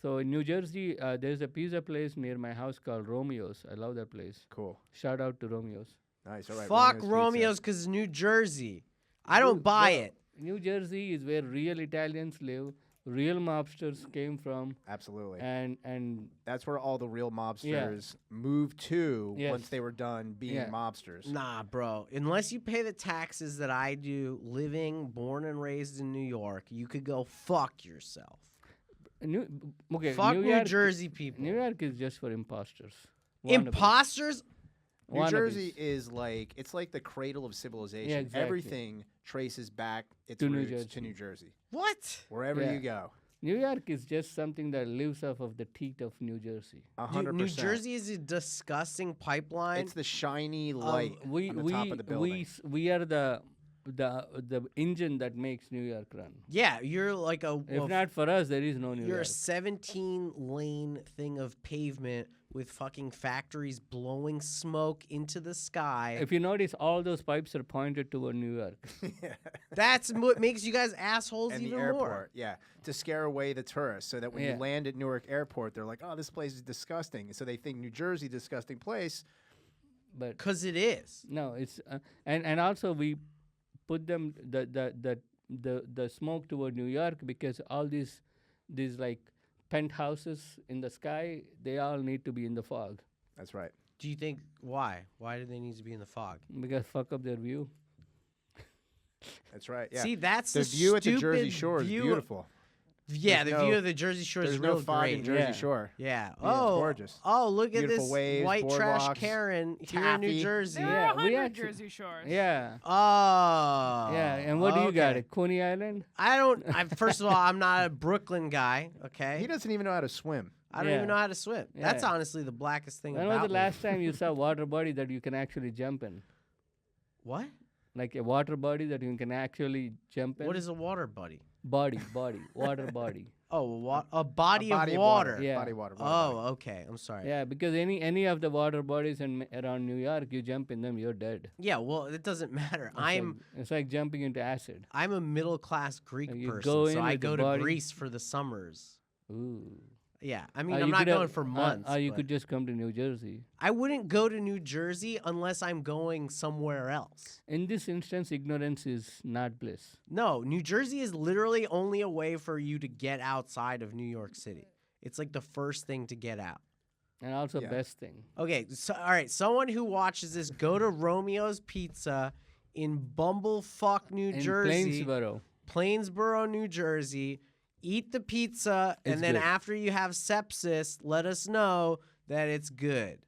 so in New Jersey, there's a pizza place near my house called Romeo's. I love that place. Cool. Shout out to Romeo's. Nice. All right. Fuck Pizza. Romeo's because New Jersey. I don't buy it. New Jersey is where real Italians live. Real mobsters came from, Absolutely. and That's where all the real mobsters moved to Yes. once they were done being Yeah. mobsters. Nah, bro. Unless you pay the taxes that I do, born and raised in New York, you could go fuck yourself. Fuck New New York, Jersey people. New York is just for imposters. Imposters? New Wannabes. Jersey is it's like the cradle of civilization. Yeah, exactly. Everything traces back its To New roots Jersey. to New Jersey. What? Wherever Yeah. you go. New York is just something that lives off of the teat of New Jersey. 100%. Dude, New Jersey is a disgusting pipeline. It's the shiny light We on the top of the building. we are the engine that makes New York run. Yeah, you're like If not for us, there is no New you're a York. 17-lane thing of pavement with fucking factories blowing smoke into the sky. If you notice, all those pipes are pointed toward New York. That's what makes you guys assholes And the even airport, more. yeah, to scare away the tourists, so that when Yeah. you land at Newark Airport, they're like, "Oh, this place is disgusting." So they think New Jersey, disgusting place. But Cause it is. no, it's and also we put them the smoke toward New York because all these like penthouses in the sky, they all need to be in the fog That's right. Do you think why? Why do they need to be in the fog? because fuck up their view. That's right. Yeah. See, that's the the view at the Jersey stupid Shore is view- beautiful. Yeah, There's the view no- of the Jersey Shore There's is no real fog great. in Jersey Yeah. Shore. Yeah. Yeah, it's Oh, gorgeous. oh, look at Beautiful this waves, white trash boardwalks, Karen here in taffy. New Jersey. There Yeah, are we 100 actually- Jersey Shores. Yeah. Oh. Yeah, and what do you got? okay. At Coney Island? First of all, I'm not a Brooklyn guy, okay? He doesn't even know how to swim. I don't Yeah. even know how to swim. That's Yeah. honestly the blackest thing When about was the me. last time you saw water body that you can actually jump in? What? Like a water body that you can actually jump in? What is a water buddy? body, water body? Oh, a body, A body of water. Yeah. Body of water. Oh, okay. I'm sorry. Yeah, because any of the water bodies around New York, you jump in them, you're dead. Yeah, well, it doesn't matter. It's like jumping into acid. I'm a middle class Greek You person, go so in I with the go to body. Greece for the summers. Ooh. Yeah, I mean, You I'm not could have- going for months. you but could just come to New Jersey. I wouldn't go to New Jersey unless I'm going somewhere else. In this instance, ignorance is not bliss. No, New Jersey is literally only a way for you to get outside of New York City. It's like the first thing to get out. And also Yeah. best thing. Okay, so all right, someone who watches this, go to Romeo's Pizza in Bumblefuck, New In Jersey. Plainsboro. New Jersey. Eat the pizza, It's and then good. after you have sepsis, let us know that it's good.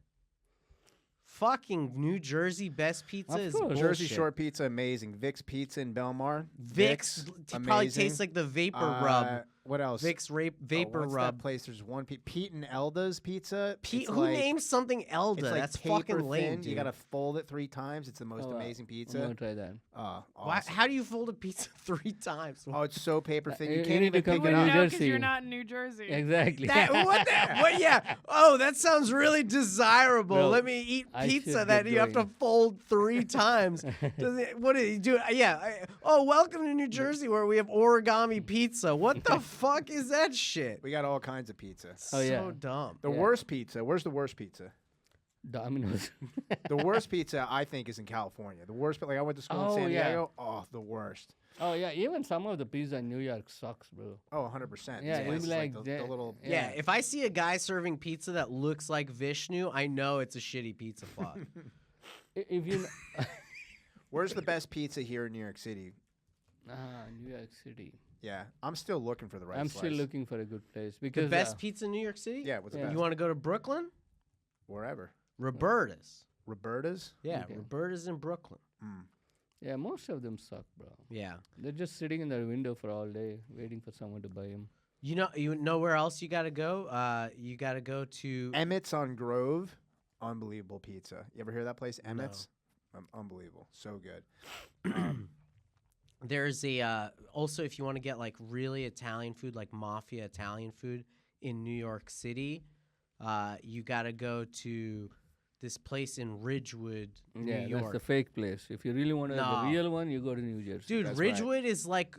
Fucking New Jersey best pizza Of is course. bullshit. Jersey Shore pizza, amazing. Vic's Pizza in Belmar. Vicks probably amazing. tastes like the vapor rub. What else? Vicks Vapor what's Rub. that place? There's one Pete and Elda's Pizza. Pete, It's who like, names something Elda? It's like That's paper fucking lame, thin. dude. You gotta fold it 3 times. It's the most amazing I'm pizza. gonna try that. Why, Awesome. how do you fold a pizza 3 times? Oh, it's so paper thin. you You can't need to even come pick to it New up. No, because Jersey. you're not in New Jersey. Exactly. What the? What? Yeah. Oh, that sounds really desirable. Bro, Let me eat I pizza should that get you have to going. fold 3 times. What do you do? Yeah. Oh, welcome to New Jersey where we have origami pizza. What the fuck is that shit? We got all kinds of pizza. Oh, yeah. So dumb. The Yeah. worst pizza. Where's the worst pizza? Domino's. The worst pizza I think is in California. The worst, like I went to school in Oh, San yeah. Diego. Oh, the worst. Oh yeah, even some of the pizza in New York sucks, bro. Oh, 100%. Yeah, These it'd be places, like the that. little. Yeah, if I see a guy serving pizza that looks like Vishnu, I know it's a shitty pizza plot. If you Where's the best pizza here in New York City? New York City. Yeah, I'm still looking for the right I'm slice. still looking for a good place because The best pizza in New York City? Yeah, what's the Yeah. best? You want to go to Brooklyn? Wherever. Roberta's. Roberta's? Yeah, Okay. Roberta's in Brooklyn. yeah, most of them suck, bro. Yeah. They're just sitting in their window for all day, waiting for someone to buy them. You know where else you got to go? You got to go to Emmett's on Grove. Unbelievable pizza. You ever hear that place? Emmett's? Unbelievable. So good. There's a also if you want to get like really Italian food, like mafia Italian food in New York City, you got to go to this place in Ridgewood, New Yeah, York. that's the fake place. If you really want No. the real one, you go to New Jersey. Dude, That's right. Ridgewood is like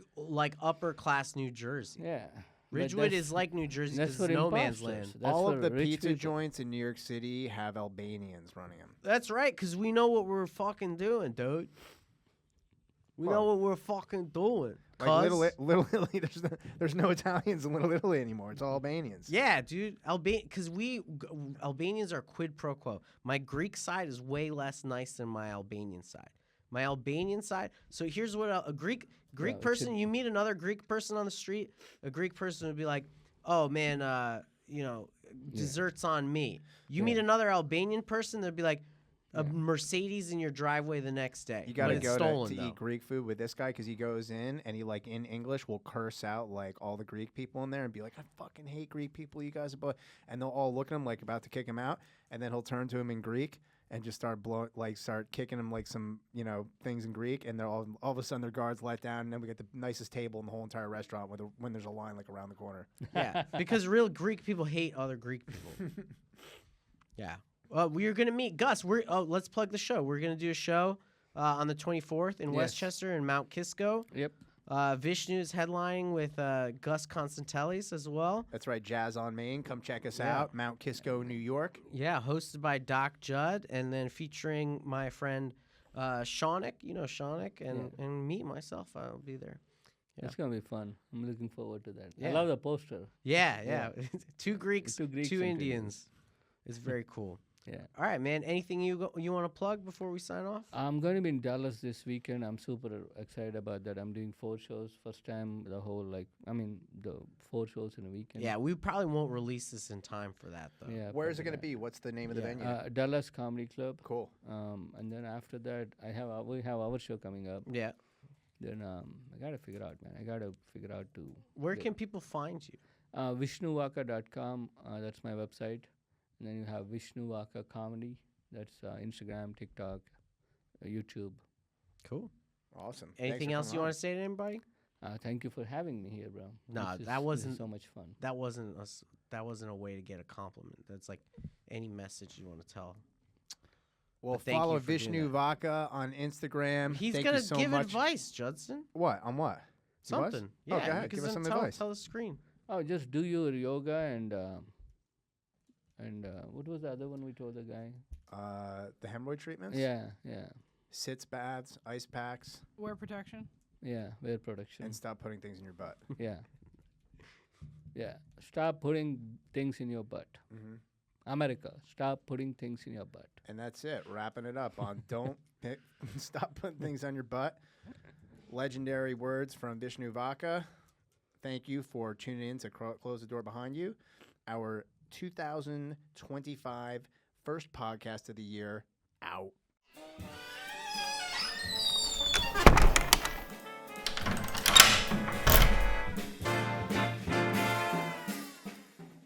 upper class New Jersey. Yeah. but Ridgewood that's- is like New Jersey that's because for it's no man's imposters. land. That's All for of the rich pizza people. joints in New York City have Albanians running them. That's right, because we know what we're fucking doing, dude. We know what we're fucking doing. Like cuz. Little Italy, there's no Italians in Little Italy anymore. It's all Albanians. Yeah, dude. Because Albanians are quid pro quo. My Greek side is way less nice than my Albanian side. My Albanian side. So here's what a Greek Well, it person. should- You meet another Greek person on the street. A Greek person would be like, "Oh man, desserts on me." You meet Yeah. another Albanian person, they'd be like, "A Mercedes in your driveway the next day." You gotta But it's go stolen, to though. eat Greek food with this guy because he goes in and he like in English will curse out like all the Greek people in there and be like, "I fucking hate Greek people. You guys are both," and they'll all look at him like about to kick him out, and then he'll turn to him in Greek and just start kicking him like some things in Greek, and they're all of a sudden their guards let down, and then we get the nicest table in the whole entire restaurant when there's a line like around the corner. Yeah, because real Greek people hate other Greek people. Yeah. We're gonna meet Gus. Let's plug the show. We're gonna do a show on the 24th in Yes. Westchester and Mount Kisco. Yep. Vishnu's headlining with Gus Constantelis as well. That's right, Jazz on Main. Come check us Yeah. out, Mount Kisco, New York. Yeah, hosted by Doc Jud, and then featuring my friend Shaunik. You know Shaunik, and me myself. I'll be there. Yeah. It's gonna be fun. I'm looking forward to that. Yeah. I love the poster. Yeah. 2 Greeks, Two Greeks 2 and two Indians. It's very cool. Yeah. All right, man. Anything you want to plug before we sign off? I'm going to be in Dallas this weekend. I'm super excited about that. I'm doing 4 shows. First time the 4 shows in a weekend. Yeah, we probably won't release this in time for that though. Yeah. Where is it probably going to be? What's the name of the venue? Dallas Comedy Club. Cool. And then after that, we have our show coming up. Yeah. Then I gotta figure out, man. I gotta figure out to. Where get- can people find you? VishnuVaka.com. That's my website. And then you have Vishnu Vaka Comedy. That's Instagram, TikTok, YouTube. Cool. Awesome. Anything else you want to say to anybody? Thank you for having me here, bro. Nah, This that is wasn't- so much fun. That wasn't a way to get a compliment. That's like any message you want to tell. Well, But thank follow you for doing Vishnu Vaka on Instagram. He's Thank gonna you so give much. advice, Judson. What? On what? He was? Something. Oh, Yeah, go ahead. you Give can us some tell, advice. Tell the screen. Oh, just do your yoga and what was the other one we told the guy? The hemorrhoid treatments? Yeah. Sits baths, ice packs, Wear protection. Yeah, wear protection. and stop putting things in your butt. Yeah. Stop putting things in your butt. Mm-hmm. America, stop putting things in your butt. And that's it. Wrapping it up on stop putting things on your butt. Legendary words from Vishnu Vaka. Thank you for tuning in to Close the Door Behind You. Our 2025 first podcast of the year out.